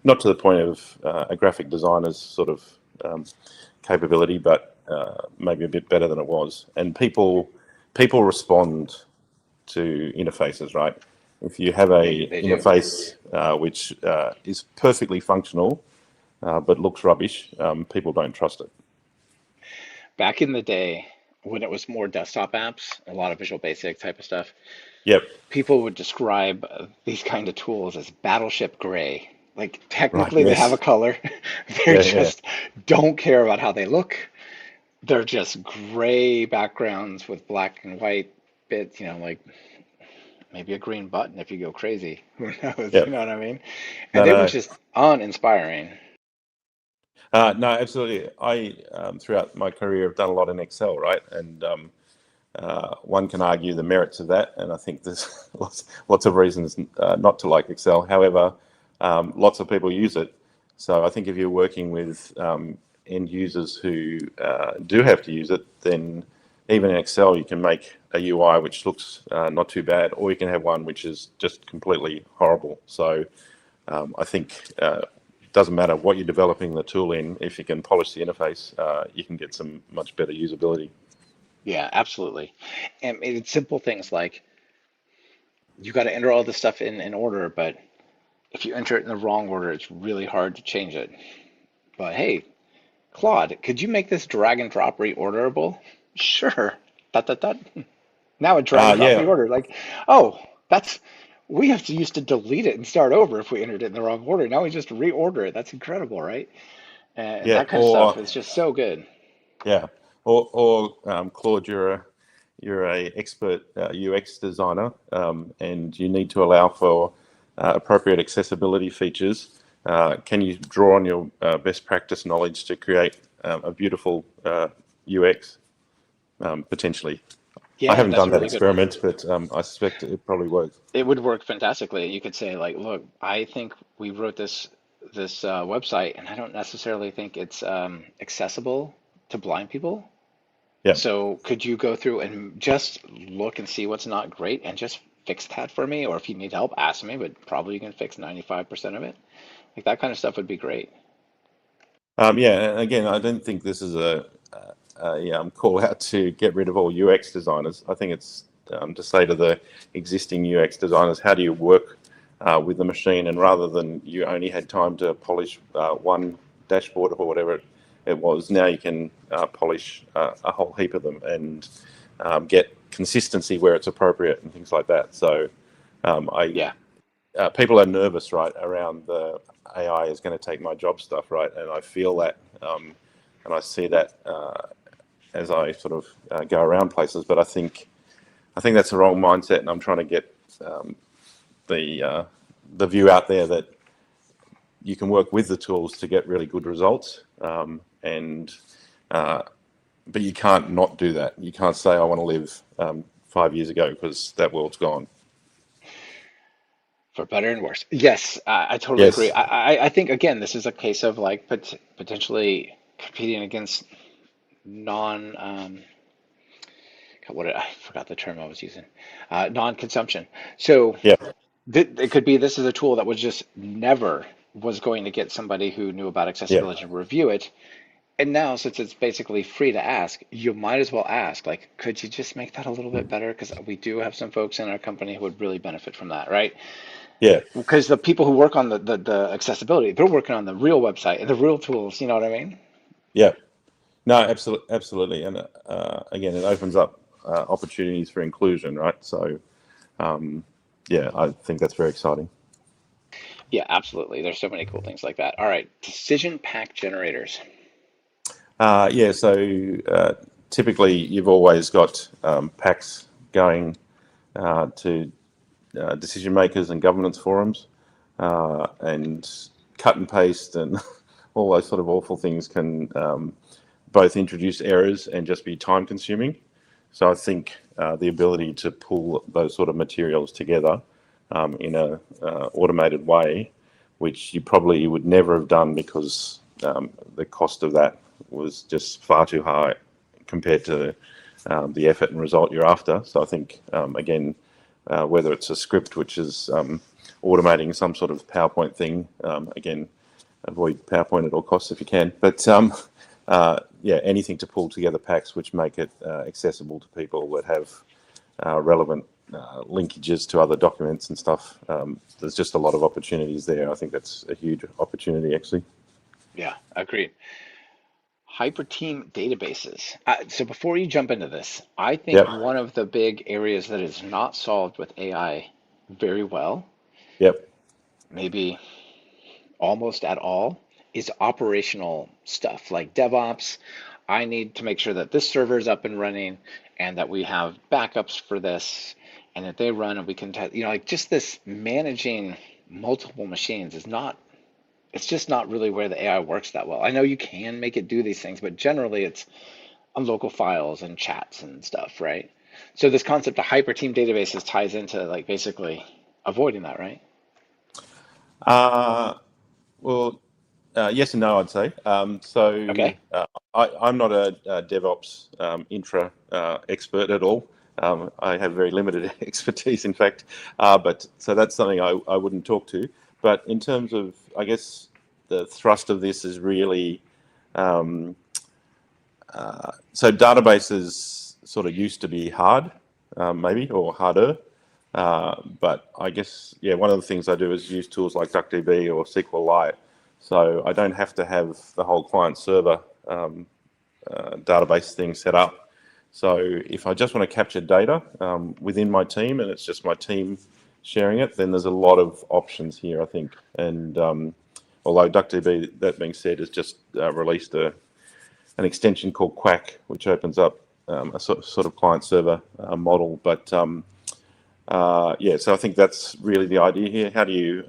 not to the point of a graphic designer's sort of capability, but maybe a bit better than it was. And people respond to interfaces, right? If you have a They do. interface which is perfectly functional but looks rubbish, people don't trust it. Back in the day, when it was more desktop apps, a lot of Visual Basic type of stuff, Yep. people would describe these kind of tools as battleship gray. Like Right. technically they have a Yes. color. They're Yeah. Yeah. just don't care about how they look. They're just gray backgrounds with black and white bits, like maybe a green button if you go crazy. Who knows? You Yep. know what I mean? No. And it was No. just uninspiring. No. Absolutely. I throughout my career have done a lot in Excel, right? And one can argue the merits of that, and I think there's lots of reasons not to like Excel. However, lots of people use it. So I think if you're working with end users who do have to use it, then even in Excel you can make a UI which looks not too bad, or you can have one which is just completely horrible. So I think doesn't matter what you're developing the tool in. If you can polish the interface, you can get some much better usability. Yeah, absolutely. And it's simple things like you got to enter all this stuff in order, but if you enter it in the wrong order, it's really hard to change it. But hey, Claude, could you make this drag and drop reorderable? Sure. Dot, dot, dot. Now it drag and drop Yeah, reorder. Like, oh, that's we have to used to delete it and start over if we entered it in the wrong order. Now we just reorder it. That's incredible, right? And yeah, that kind of stuff is just so good. yeah, Claude, you're a expert UX designer, and you need to allow for appropriate accessibility features. Can you draw on your best practice knowledge to create a beautiful UX potentially? I Yeah, haven't that's done a that really good one. experiment, but I suspect it probably works. It would work fantastically. You could say like, look, I think we wrote this website, and I don't necessarily think it's accessible to blind people. Yeah. So could you go through and just look and see what's not great and just fix that for me? Or if you need help, ask me, but probably you can fix 95% of it. Like that kind of stuff would be great. Yeah, and again, I don't think this is a call out to get rid of all UX designers. I think it's to say to the existing UX designers, how do you work with the machine? And rather than you only had time to polish one dashboard or whatever it was, now you can polish a whole heap of them and get consistency where it's appropriate and things like that. So I Yeah. people are nervous, right, around the AI is going to take my job stuff, right? And I feel that, and I see that as I sort of go around places. But I think that's the wrong mindset, and I'm trying to get the the view out there that you can work with the tools to get really good results, and but you can't not do that. You can't say I want to live 5 years ago because that world's gone. For better and worse. Yes, I totally agree. Yes. I think again, this is a case of like potentially competing against non I forgot the term I was using, non-consumption. So Yeah. th it could be this is a tool that was just never was going to get somebody who knew about Yeah. accessibility to review it. And now, since it's basically free to ask, you might as well ask, like, could you just make that a little bit better? Because we do have some folks in our company who would really benefit from that, right? Yeah. Because the people who work on the accessibility, they're working on the real website and the real tools, you know what I mean? Yeah. No, absolutely, absolutely, and again, it opens up opportunities for inclusion, right? So, yeah, I think that's very exciting. Yeah, absolutely. There's so many cool things like that. All right, decision pack generators. Yeah, so typically you've always got packs going to decision makers and governance forums, and cut and paste and all those sort of awful things can both introduce errors and just be time consuming. So I think the ability to pull those sort of materials together in a automated way, which you probably would never have done because the cost of that was just far too high compared to the effort and result you're after. So I think again, whether it's a script which is automating some sort of PowerPoint thing, again, avoid PowerPoint at all costs if you can. But yeah, anything to pull together packs which make it accessible to people that have relevant linkages to other documents and stuff. There's just a lot of opportunities there. I think that's a huge opportunity, actually. Yeah, agreed. Hyperteam databases. So before you jump into this, I think Yep. one of the big areas that is not solved with AI very well, Yep. maybe almost at all, is operational stuff like DevOps. I need to make sure that this server is up and running and that we have backups for this and that they run and we can, like just this managing multiple machines is not, it's just not really where the AI works that well. I know you can make it do these things, but generally it's on local files and chats and stuff, right? So this concept of hyperteam databases ties into like basically avoiding that, right? Uh, well, yes and no, I'd say. Okay. I'm not a DevOps infra expert at all. I have very limited expertise, in fact. But so that's something I wouldn't talk to. But in terms of, I guess, the thrust of this is really um, so databases sort of used to be hard, maybe, or harder. But I guess, yeah, one of the things I do is use tools like DuckDB or SQLite. So I don't have to have the whole client server database thing set up. So if I just want to capture data within my team and it's just my team sharing it, then there's a lot of options here, I think. And although DuckDB, that being said, has just released an extension called Quack, which opens up a sort of client server model. But yeah, so I think that's really the idea here. How do you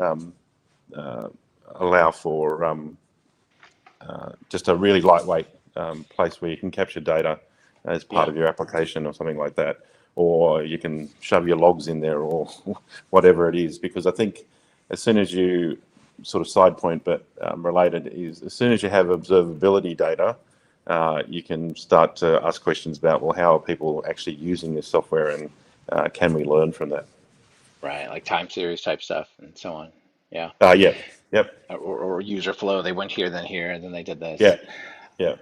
allow for just a really lightweight place where you can capture data as part Yeah. of your application or something like that, or you can shove your logs in there or whatever it is. Because I think as soon as you sort of side point, but related, is as soon as you have observability data, you can start to ask questions about, well, how are people actually using this software, and can we learn from that? Right, like time series type stuff and so on. Yeah. Yeah, yep, Or user flow. They went here, then here, and then they did this. yeah, yeah.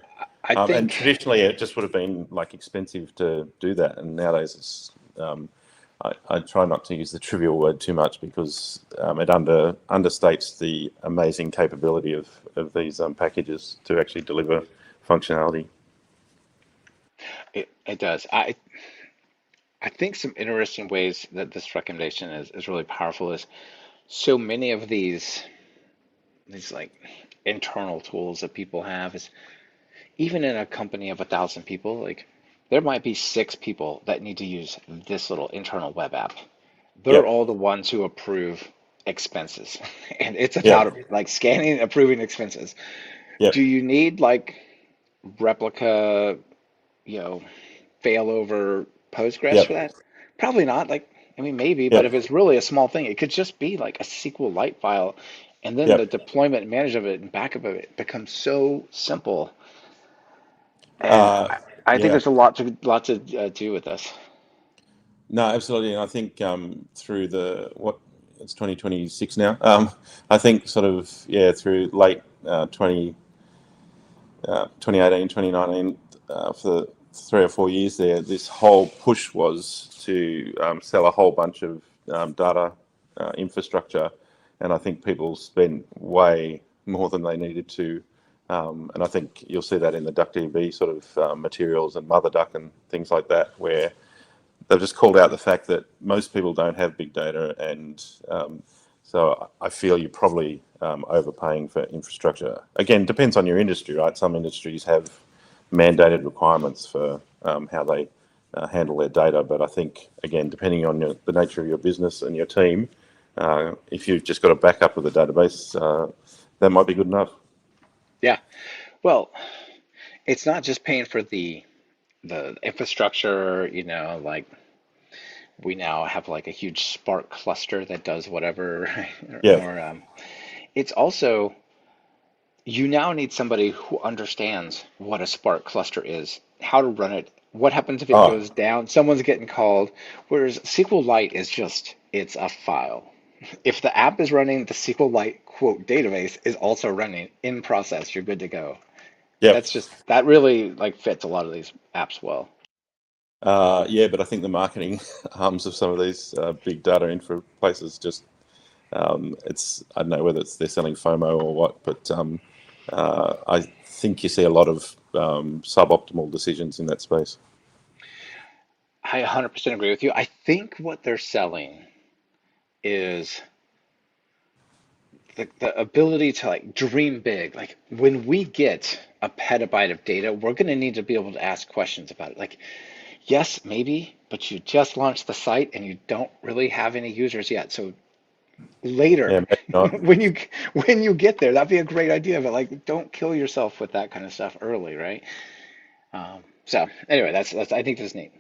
I And think traditionally, it just would have been like expensive to do that, and nowadays it's. I try not to use the trivial word too much because it understates the amazing capability of these packages to actually deliver functionality. it does. I think some interesting ways that this recommendation is really powerful is so many of these like internal tools that people have is even in a company of 1,000 people, like there might be 6 people that need to use this little internal web app. They're Yep, all the ones who approve expenses, and it's yep, about like scanning and approving expenses. yep, Do you need like replica, you know, failover Postgres yep, for that? Probably not. Like, I mean, maybe, but yep, if it's really a small thing, it could just be like a SQLite file, and then the yep. deployment and management of it and backup of it becomes so simple. And Uh, I think yeah, there's a lot to do with this. no, absolutely. And I think through the what it's 2026 now. I think sort of yeah through late 2018, 2019, for 3 or 4 years there, this whole push was to sell a whole bunch of data infrastructure, and I think people spent way more than they needed to. And I think you'll see that in the DuckDB sort of materials and MotherDuck and things like that, where they've just called out the fact that most people don't have big data, and so I feel you're probably overpaying for infrastructure. Again, depends on your industry, right? Some industries have mandated requirements for how they handle their data, but I think again, depending on the nature of your business and your team, if you've just got a backup with a database, that might be good enough. Yeah. Well, it's not just paying for the infrastructure, like we now have like a huge Spark cluster that does whatever, Yeah, or it's also you now need somebody who understands what a Spark cluster is, how to run it, what happens if it oh, goes down, someone's getting called. Whereas SQLite is just, it's a file. If the app is running, the SQLite quote database is also running in process, you're good to go. yeah. That really like fits a lot of these apps well. Yeah, but I think the marketing arms of some of these big data infra places just it's I don't know whether it's they're selling FOMO or what, but I think you see a lot of suboptimal decisions in that space. I 100% agree with you. I think what they're selling is the ability to like dream big. Like when we get a petabyte of data, we're going to need to be able to ask questions about it. Like, yes, maybe, but you just launched the site and you don't really have any users yet. So Yeah, later, maybe not. when you get there, that'd be a great idea. But like, don't kill yourself with that kind of stuff early, right? So anyway, that's I think that's neat.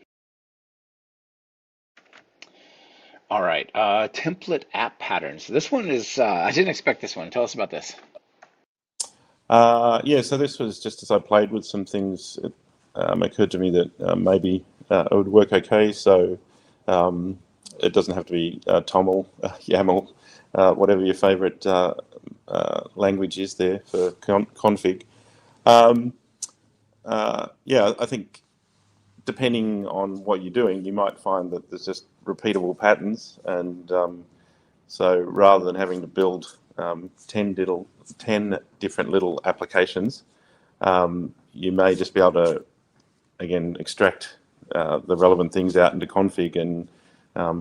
All right, template app patterns. This one is I didn't expect this one. Tell us about this. Yeah, so this was just as I played with some things, it occurred to me that maybe it would work okay. So It doesn't have to be TOML, YAML, whatever your favorite language is there for config. Um, yeah, I think depending on what you're doing, you might find that there's just repeatable patterns, and so rather than having to build 10 different little applications, you may just be able to, again, extract the relevant things out into config and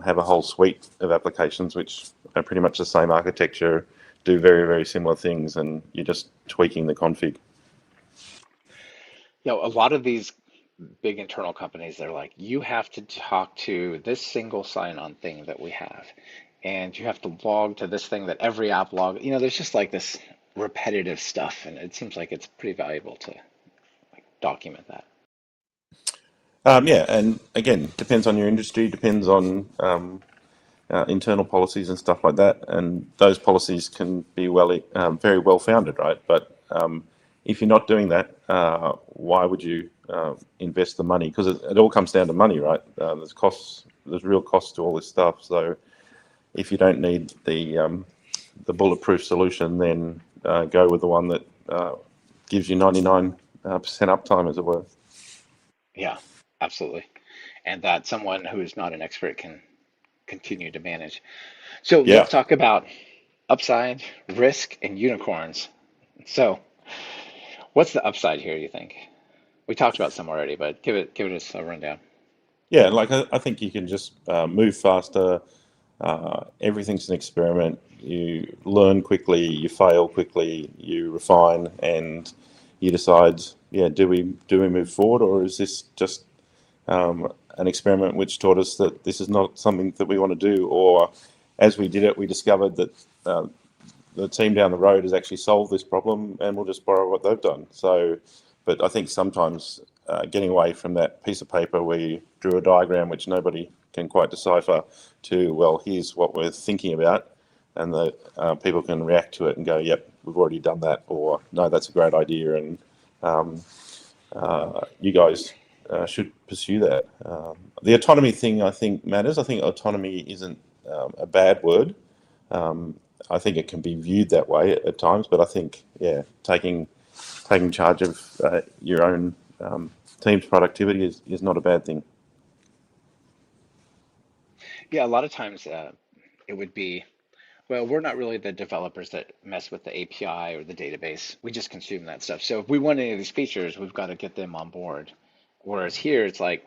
have a whole suite of applications which are pretty much the same architecture, do very, very similar things, and you're just tweaking the config. A lot of these big internal companies, they're like, you have to talk to this single sign-on thing that we have, and you have to log to this thing that every app log. There's just like this repetitive stuff, and it seems like it's pretty valuable to document that. Yeah, and again, depends on your industry, depends on internal policies and stuff like that, and those policies can be very well founded, right? But if you're not doing that, why would you invest the money? Because it all comes down to money, right? There's costs, there's real costs to all this stuff. So if you don't need the bulletproof solution, then go with the one that gives you 99% uptime, as it were. Yeah, absolutely. And that someone who is not an expert can continue to manage. So Yeah. let's talk about upside, risk, and unicorns. So what's the upside here, you think? We talked about some already, but give us a rundown. Yeah, like I think you can just move faster. Everything's an experiment. You learn quickly, you fail quickly, you refine, and you decide, yeah, do we move forward, or is this just an experiment which taught us that this is not something that we want to do, or as we did it, we discovered that the team down the road has actually solved this problem, and we'll just borrow what they've done. So, but I think sometimes getting away from that piece of paper where you drew a diagram which nobody can quite decipher to, well, here's what we're thinking about, and the people can react to it and go, yep, we've already done that, or no, that's a great idea, and you guys should pursue that. The autonomy thing, I think, matters. I think autonomy isn't a bad word. I think it can be viewed that way at times, but I think, yeah, taking charge of your own team's productivity is not a bad thing. Yeah, a lot of times it would be, well, we're not really the developers that mess with the API or the database. We just consume that stuff. So if we want any of these features, we've got to get them on board. Whereas here, it's like,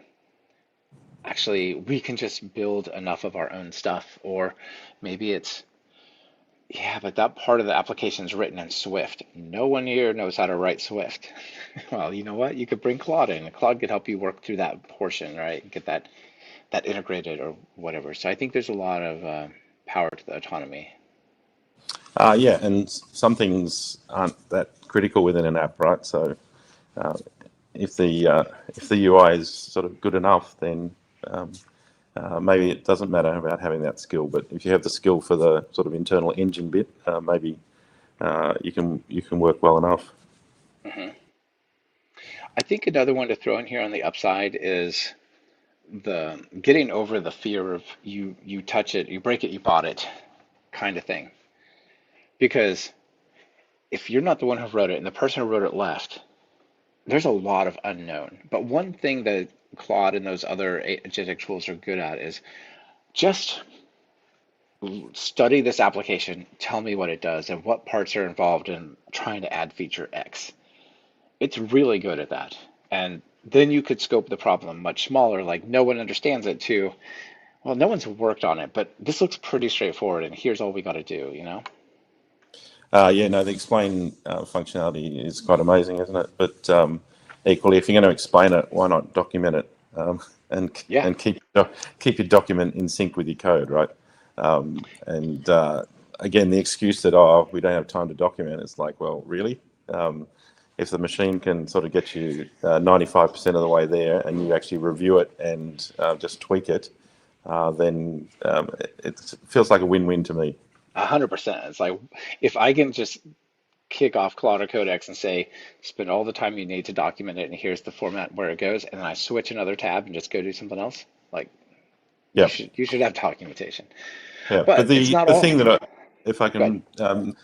actually, we can just build enough of our own stuff, or maybe it's, yeah, but that part of the application is written in Swift. No one here knows how to write Swift. Well, you know what? You could bring Claude in. Claude could help you work through that portion, right? Get that integrated or whatever. So I think there's a lot of power to the autonomy. Yeah, and some things aren't that critical within an app, right? So uh, if the UI is sort of good enough, then um, maybe it doesn't matter about having that skill. But if you have the skill for the sort of internal engine bit, maybe you can work well enough. Hmm. I think another one to throw in here on the upside is the getting over the fear of you touch it, you break it, you bought it kind of thing. Because if you're not the one who wrote it and the person who wrote it left, there's a lot of unknown. But one thing that Claude and those other agentic tools are good at is just study this application, tell me what it does, and what parts are involved in trying to add feature X. It's really good at that. And then you could scope the problem much smaller, like no one understands it, to, well, no one's worked on it, but this looks pretty straightforward, and here's all we got to do, you know? Yeah, no, the explain functionality is quite amazing, isn't it? But equally, if you're going to explain it, why not document it and Yeah. and keep your document in sync with your code, right? And again, the excuse that, oh, we don't have time to document, it's like, well, really? If the machine can sort of get you 95% of the way there, and you actually review it and just tweak it, then it feels like a win-win to me. 100%. It's like if I can just kick off Claude or Codex and say, spend all the time you need to document it, and here's the format where it goes, and then I switch another tab and just go do something else, like Yeah, You should have documentation. yeah. But But it's not the all. thing that if I Good. can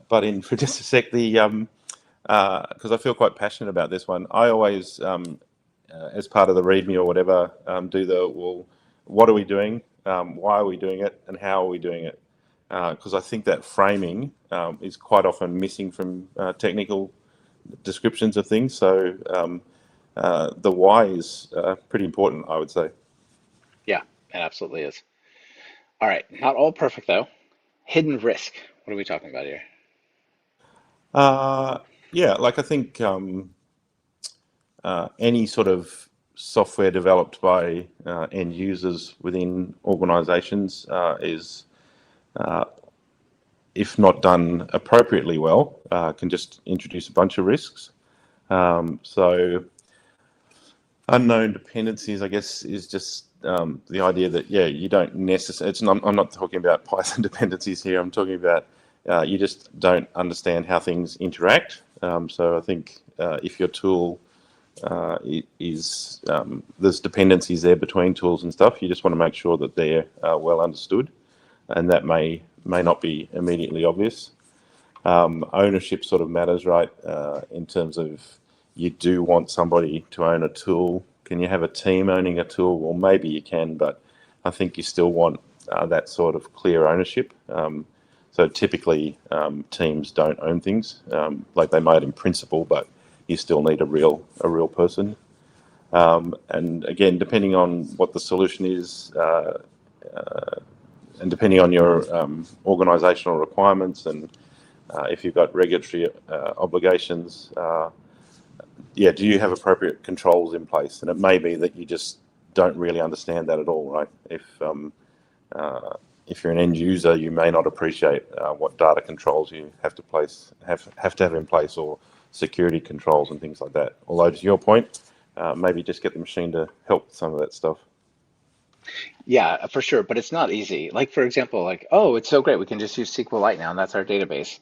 butt in for just a sec, because I feel quite passionate about this one. I always, as part of the README or whatever, do well, what are we doing? Why are we doing it? And how are we doing it? Because I think that framing is quite often missing from technical descriptions of things. So the why is pretty important, I would say. Yeah, it absolutely is. All right, not all perfect though. Hidden risk. What are we talking about here? Uh, yeah, like I think any sort of software developed by end users within organizations is, if not done appropriately well, can just introduce a bunch of risks. So unknown dependencies, I guess, is just the idea that, yeah, you don't necessarily, I'm not talking about Python dependencies here, I'm talking about you just don't understand how things interact. So I think if your tool there's dependencies there between tools and stuff, you just want to make sure that they're well understood, and that may not be immediately obvious. Ownership sort of matters, right? In terms of, you do want somebody to own a tool. Can you have a team owning a tool? Well, maybe you can, but I think you still want that sort of clear ownership. So typically, teams don't own things. Like they might in principle, but you still need a real person. And again, depending on what the solution is, and depending on your organisational requirements, and if you've got regulatory obligations, yeah, do you have appropriate controls in place? And it may be that you just don't really understand that at all, right? If you're an end user, you may not appreciate what data controls you have to have in place, or security controls and things like that. Although, to your point, maybe just get the machine to help with some of that stuff. Yeah, for sure, but it's not easy. Like for example, like, oh, it's so great, we can just use SQLite now, and that's our database.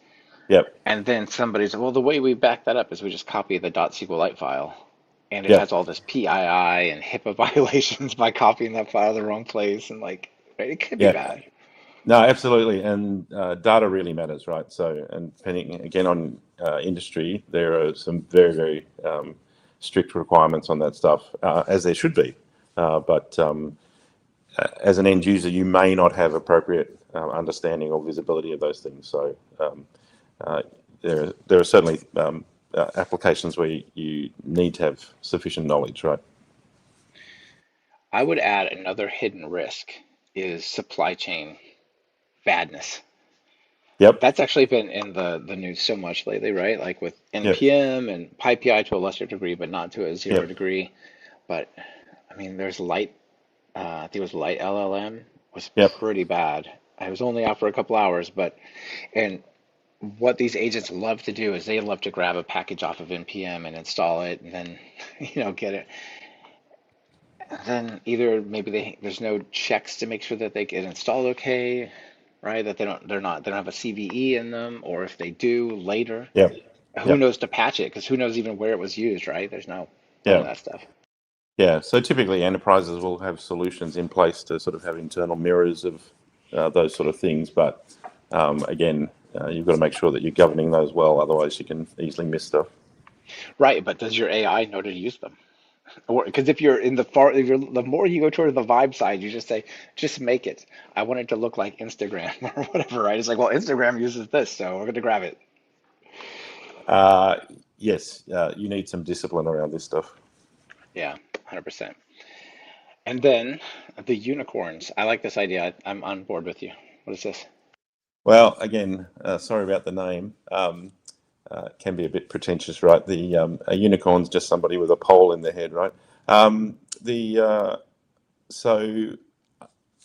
Yep, And then somebody's, well, the way we back that up is we just copy the .SQLite file, and it has yep, all this PII and HIPAA violations by copying that file the wrong place, and like, right, it could be yeah. bad. No, absolutely, and data really matters, right? So, and depending again on industry, there are some very strict requirements on that stuff, as there should be. But as an end user, you may not have appropriate understanding or visibility of those things. So, uh, there are certainly applications where you need to have sufficient knowledge, right? I would add another hidden risk is supply chain badness. Yep, That's actually been in the news so much lately, right? Like with yep, NPM and PyPI to a lesser degree, but not to a zero yep, degree. But I mean, there's light. I think it was light LLM was yep, pretty bad. I was only out for a couple hours, but and what these agents love to do is they love to grab a package off of NPM and install it, and then get it. And then either maybe there's no checks to make sure that they get installed okay, right? That they don't have a CVE in them, or if they do later, yep, who yep, knows to patch it? Because who knows even where it was used, right? There's none of yep. that stuff. Yeah, so typically enterprises will have solutions in place to sort of have internal mirrors of those sort of things. But again, you've got to make sure that you're governing those well, otherwise you can easily miss stuff. Right, but does your AI know to use them? Or because if you're in the far, if you're the more you go toward the vibe side, you just say, just make it. I want it to look like Instagram or whatever, right? It's like, well, Instagram uses this, so we're going to grab it. Uh, yes, you need some discipline around this stuff. Yeah, 100%. And then the unicorns. I like this idea. I'm on board with you. What is this? Well, again, sorry about the name. Can be a bit pretentious, right? A unicorn's just somebody with a pole in their head, right? The So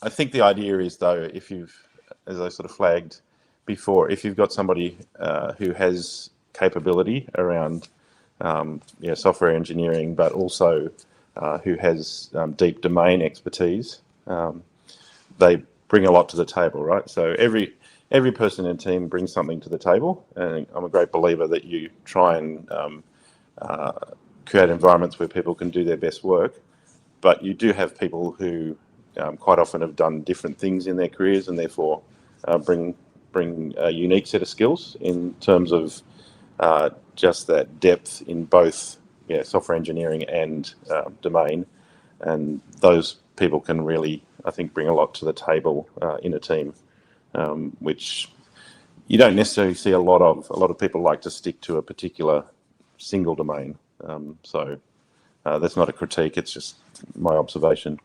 I think the idea is, though, if you've, as I sort of flagged before, if you've got somebody who has capability around software engineering, but also who has deep domain expertise, they bring a lot to the table, right? So every person in a team brings something to the table, and I'm a great believer that you try and create environments where people can do their best work. But you do have people who quite often have done different things in their careers and therefore bring a unique set of skills in terms of just that depth in both software engineering and domain. And those people can really, I think, bring a lot to the table in a team, which you don't necessarily see a lot of. A lot of people like to stick to a particular single domain. So that's not a critique, it's just my observation.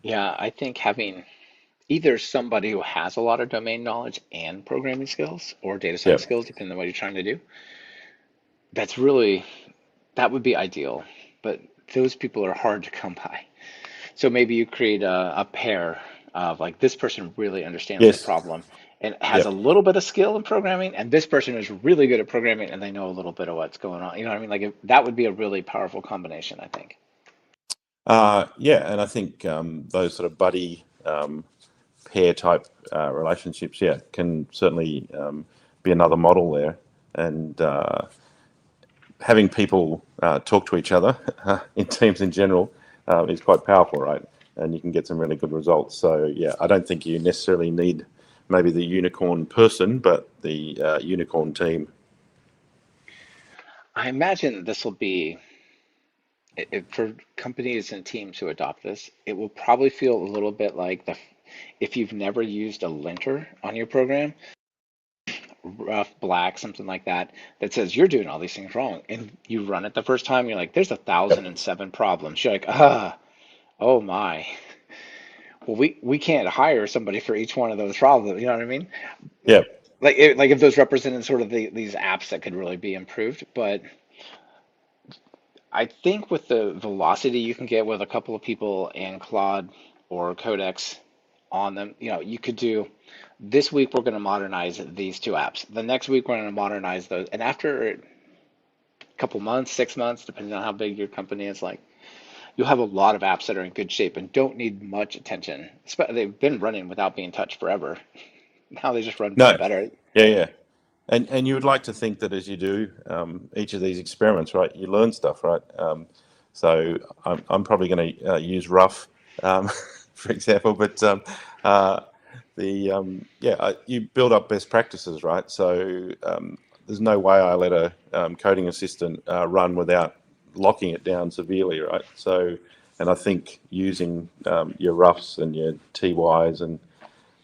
Yeah, I think having either somebody who has a lot of domain knowledge and programming skills or data Yeah. science skills, depending on what you're trying to do, that's really, that would be ideal. But those people are hard to come by. So maybe you create a pair of like this person really understands the Yes. problem and has a Yep. little bit of skill in programming, and this person is really good at programming and they know a little bit of what's going on. You know what I mean? Like that would be a really powerful combination, I think. Yeah, and I think those sort of buddy pair type relationships, yeah, can certainly be another model there. And having people talk to each other in teams in general is quite powerful, right? And you can get some really good results. So yeah, I don't think you necessarily need maybe the unicorn person, but the unicorn team. I imagine this will be for companies and teams who adopt this, it will probably feel a little bit like the if you've never used a linter on your program, rough, black, something like that, that says you're doing all these things wrong, and you run it the first time, you're like, there's a thousand Yep. and seven problems. You're like, ah, oh my. Well, we can't hire somebody for each one of those problems. You know what I mean? Yep. Like if those represented sort of these apps that could really be improved, but I think with the velocity you can get with a couple of people in Claude or Codex on them, you could do this week we're going to modernize these two apps. The next week we're going to modernize those. And after a couple months, 6 months, depending on how big your company is, like you'll have a lot of apps that are in good shape and don't need much attention. They've been running without being touched forever. Now they just run No. better. Yeah, yeah. And you would like to think that as you do each of these experiments, right, you learn stuff, right? So I'm probably going to use rough, for example, but uh, you build up best practices, right? So there's no way I let a coding assistant run without locking it down severely, right? So, and I think using your roughs and your TYs and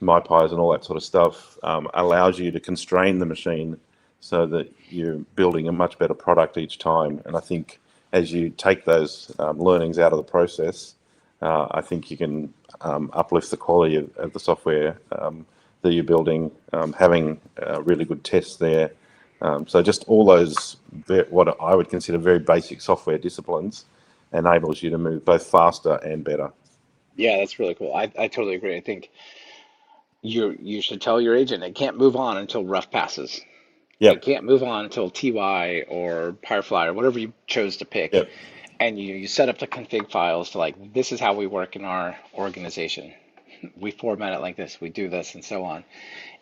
MyPies and all that sort of stuff allows you to constrain the machine so that you're building a much better product each time. And I think as you take those learnings out of the process, I think you can uplift the quality of the software that you're building, having really good tests there. So just all those, what I would consider very basic software disciplines, enables you to move both faster and better. Yeah, that's really cool. I totally agree. I think you should tell your agent it can't move on until rough passes. It Yep, can't move on until TY or Firefly or whatever you chose to pick. yep. And you set up the config files to like, this is how we work in our organization. We format it like this, we do this, and so on.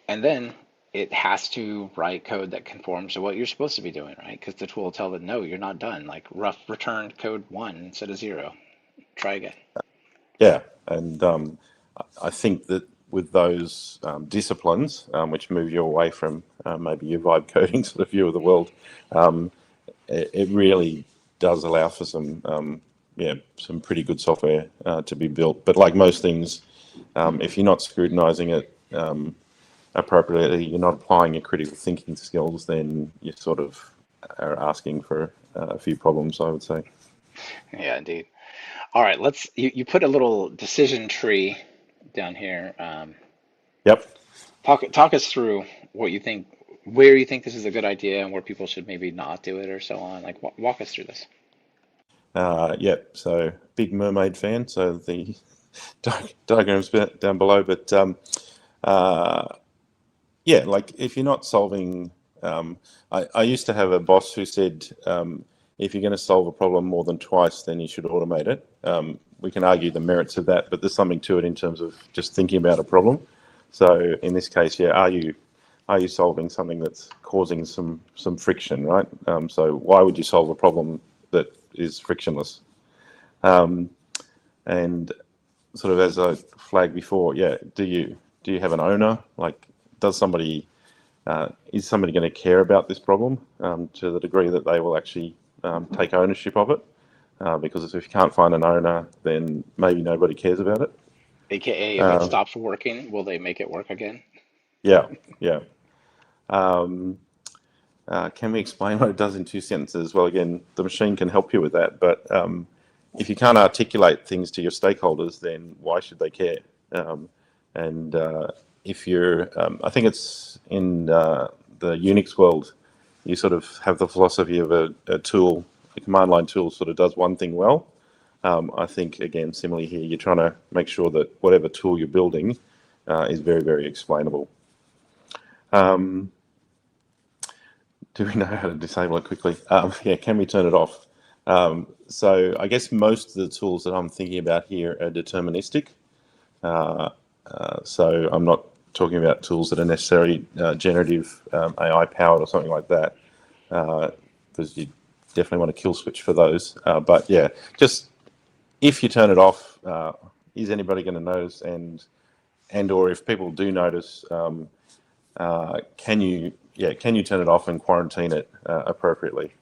And then it has to write code that conforms to what you're supposed to be doing, right? Because the tool will tell it, no, you're not done. Like rough returned code 1 instead of 0. Try again. Yeah, and I think that with those disciplines, which move you away from maybe your vibe coding sort of view of the world, um, it really does allow for some pretty good software to be built. But like most things, if you're not scrutinizing it appropriately, you're not applying your critical thinking skills, then you sort of are asking for a few problems, I would say. Yeah, indeed. All right, you put a little decision tree down here. Yep. Talk us through what you think, where you think this is a good idea and where people should maybe not do it or so on. Like walk us through this. Yep. So big Mermaid fan. So the diagram's down below, but uh, yeah, like if you're not solving, I used to have a boss who said, if you're going to solve a problem more than twice, then you should automate it. We can argue the merits of that, but there's something to it in terms of just thinking about a problem. So in this case, yeah, are you solving something that's causing some friction, right? So why would you solve a problem that is frictionless? Um, And sort of as I flagged before, yeah, do you have an owner? Like, does somebody is somebody going to care about this problem to the degree that they will actually take ownership of it? Because if you can't find an owner, then maybe nobody cares about it. AKA, if it Uh, stops working, will they make it work again? yeah, yeah. Um, can we explain what it does in 2 sentences? Well, again, the machine can help you with that, but if you can't articulate things to your stakeholders, then why should they care? Um, and if you're, I think it's in the Unix world, you sort of have the philosophy of a tool, a command line tool sort of does one thing well. I think, again, similarly here, you're trying to make sure that whatever tool you're building is very, very explainable. Do we know how to disable it quickly? Yeah, can we turn it off? So I guess most of the tools that I'm thinking about here are deterministic. So I'm not talking about tools that are necessarily generative AI powered or something like that, because you definitely want to kill switch for those. But yeah, just if you turn it off, is anybody going to notice? And or if people do notice, can you turn it off and quarantine it appropriately?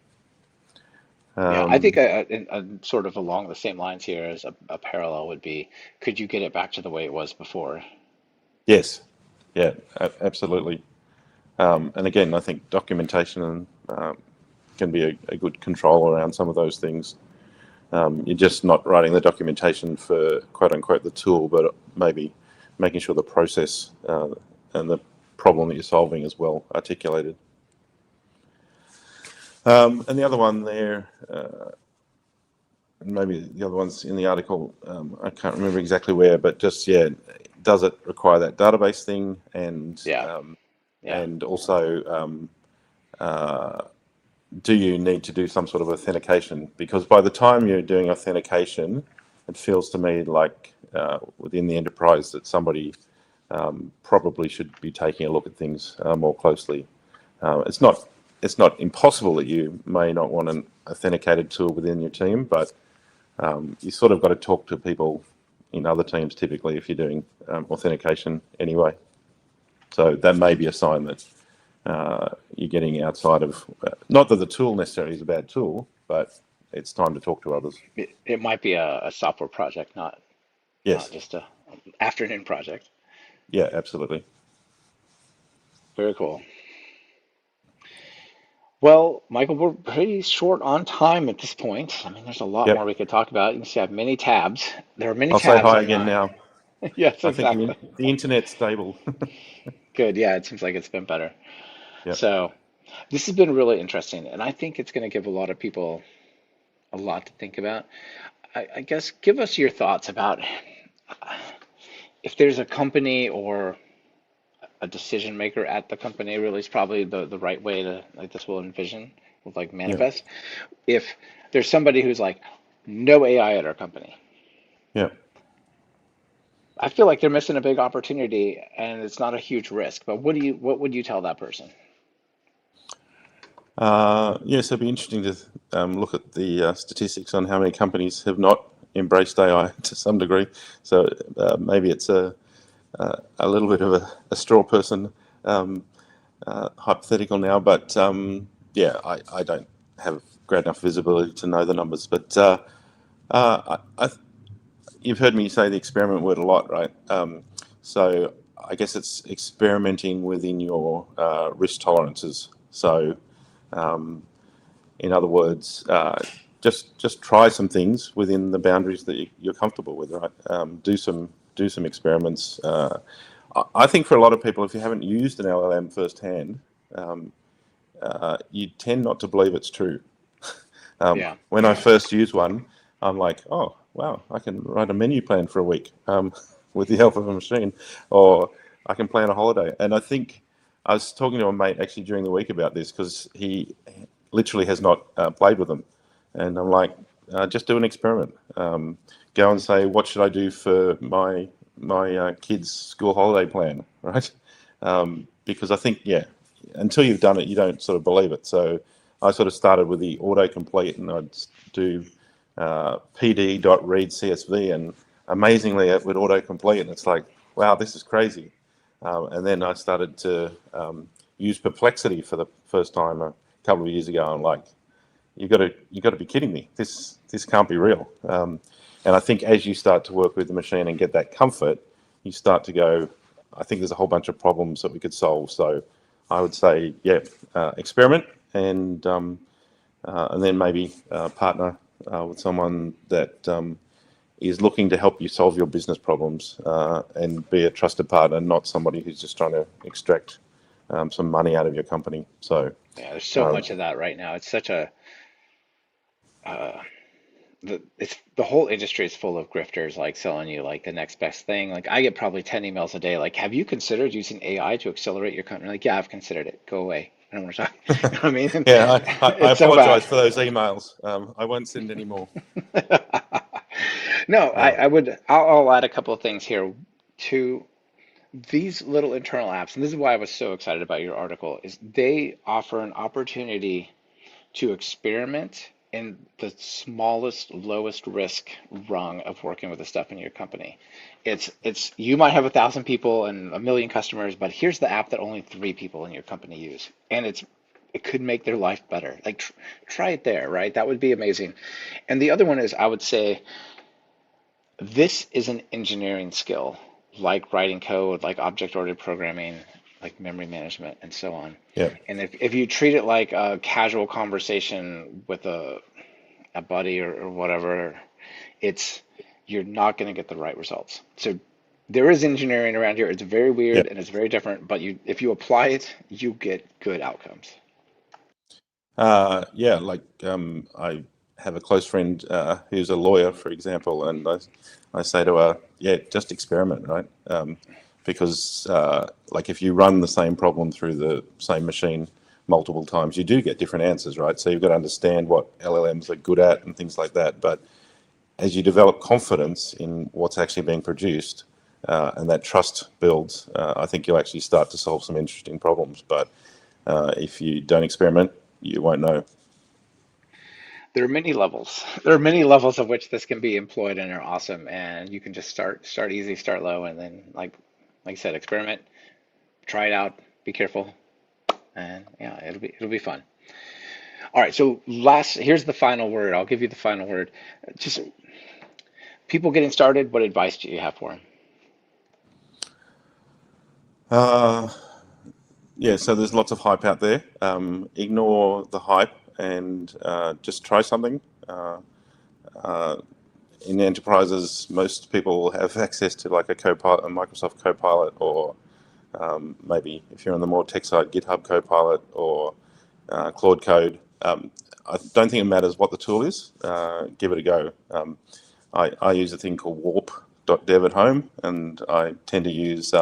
Yeah, I think Um, sort of along the same lines here as a parallel would be, could you get it back to the way it was before? yes, yeah, absolutely. And again, I think documentation can be a good control around some of those things. You're just not writing the documentation for quote unquote the tool, but maybe making sure the process and the problem that you're solving is well articulated. And the other one there, and maybe the other ones in the article, I can't remember exactly where, but just, yeah, does it require that database thing? Yeah, yeah, And also, do you need to do some sort of authentication? Because by the time you're doing authentication, it feels to me like within the enterprise that somebody probably should be taking a look at things more closely. It's not impossible that you may not want an authenticated tool within your team, but you sort of got to talk to people in other teams typically if you're doing authentication anyway. So that may be a sign that you're getting outside of, not that the tool necessarily is a bad tool, but it's time to talk to others. it might be a software project, not Yes, just a afternoon project. yeah, absolutely. Very cool. Well, Michael, we're pretty short on time at this point. I mean, there's a lot more Yep. we could talk about. You can see I have many tabs. There are many I'll say tabs hi on again my. now. Yes, I think exactly. the internet's stable. Good. Yeah, it seems like it's been better. Yep. So this has been really interesting, and I think it's going to give a lot of people a lot to think about. I guess give us your thoughts about if there's a company or a decision maker at the company, really is probably the right way to like this will envision will like Yeah. manifest. If there's somebody who's like, no AI at our company, Yeah. I feel like they're missing a big opportunity and it's not a huge risk. But what would you tell that person? Yes, it'd be interesting to look at the statistics on how many companies have not embraced AI to some degree. So maybe it's a little bit of a straw person hypothetical now, but yeah, I don't have great enough visibility to know the numbers. But you've heard me say the experiment word a lot, right? So I guess it's experimenting within your risk tolerances. So in other words, just try some things within the boundaries that you're comfortable with, right? Do some experiments. I think for a lot of people, if you haven't used an LLM firsthand, you tend not to believe it's true. Yeah. When I first used one, I'm like, oh wow, I can write a menu plan for a week with the help of a machine, or I can plan a holiday. And I think I was talking to a mate actually during the week about this because he literally has not played with them, and I'm like, just do an experiment. Go and say, what should I do for my kids' school holiday plan, right? Because I think, yeah, until you've done it, you don't sort of believe it. So I sort of started with the autocomplete, and I'd do pd.read CSV, and amazingly it would autocomplete, and it's like, wow, this is crazy. And then I started to use Perplexity for the first time a couple of years ago. I'm like, you got to be kidding me. This can't be real. And I think as you start to work with the machine and get that comfort, you start to go, I think there's a whole bunch of problems that we could solve. So I would say, yeah, experiment, and then maybe partner with someone that is looking to help you solve your business problems, and be a trusted partner, not somebody who's just trying to extract some money out of your company. So, Yeah, there's so um, much of that right now. It's such a the whole industry is full of grifters like selling you like the next best thing. Like I get probably 10 emails a day like, have you considered using AI to accelerate your company? Like, yeah, I've considered it. Go away. I don't want to talk. You know what I mean? And yeah, I it's so bad. apologize for those emails. I won't send any more. No, Uh, I'll add a couple of things here to these little internal apps, and this is why I was so excited about your article, is they offer an opportunity to experiment in the smallest, lowest risk rung of working with the stuff in your company. It's you might have 1,000 people and 1 million customers, but here's the app that only 3 people in your company use, and it could make their life better. Like try it there, right? That would be amazing. And the other one is I would say this is an engineering skill, like writing code, like object-oriented programming, like memory management, and so on. yeah, And if you treat it like a casual conversation with a buddy or whatever, it's you're not going to get the right results. So there is engineering around here. It's very yeah. weird and it's very different, but if you apply it, you get good outcomes. Yeah, like I have a close friend who's a lawyer, for example, and I say to her, yeah, just experiment, right? Because like if you run the same problem through the same machine multiple times, you do get different answers, right? So you've got to understand what LLMs are good at and things like that. But as you develop confidence in what's actually being produced, and that trust builds, I think you'll actually start to solve some interesting problems. But if you don't experiment, you won't know. There are many levels. There are many levels of which this can be employed and are awesome. And you can just start easy, start low, and then like I said, experiment, try it out, be careful, and yeah, it'll be fun. All right, so here's the final word. I'll give you the final word. Just people getting started, what advice do you have for them? Uh, yeah, so there's lots of hype out there. Ignore the hype and just try something. Uh, in enterprises, most people have access to like a Copilot, a Microsoft Copilot, or maybe if you're on the more tech side, GitHub Copilot or Claude Code. I don't think it matters what the tool is. Give it a go. I use a thing called warp.dev at home, and I tend to use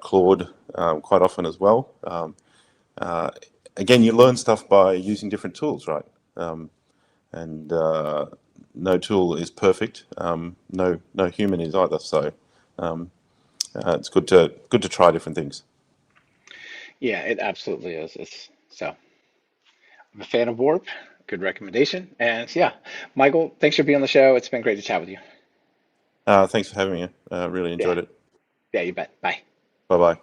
Claude quite often as well. Uh, Again, you learn stuff by using different tools, right? And no tool is perfect. No human is either. So it's good to try different things. Yeah, it absolutely is. I'm a fan of Warp. Good recommendation. And yeah, Michael, thanks for being on the show. It's been great to chat with you. Thanks for having me. Really Yeah, enjoyed it. yeah, you bet. Bye. Bye bye.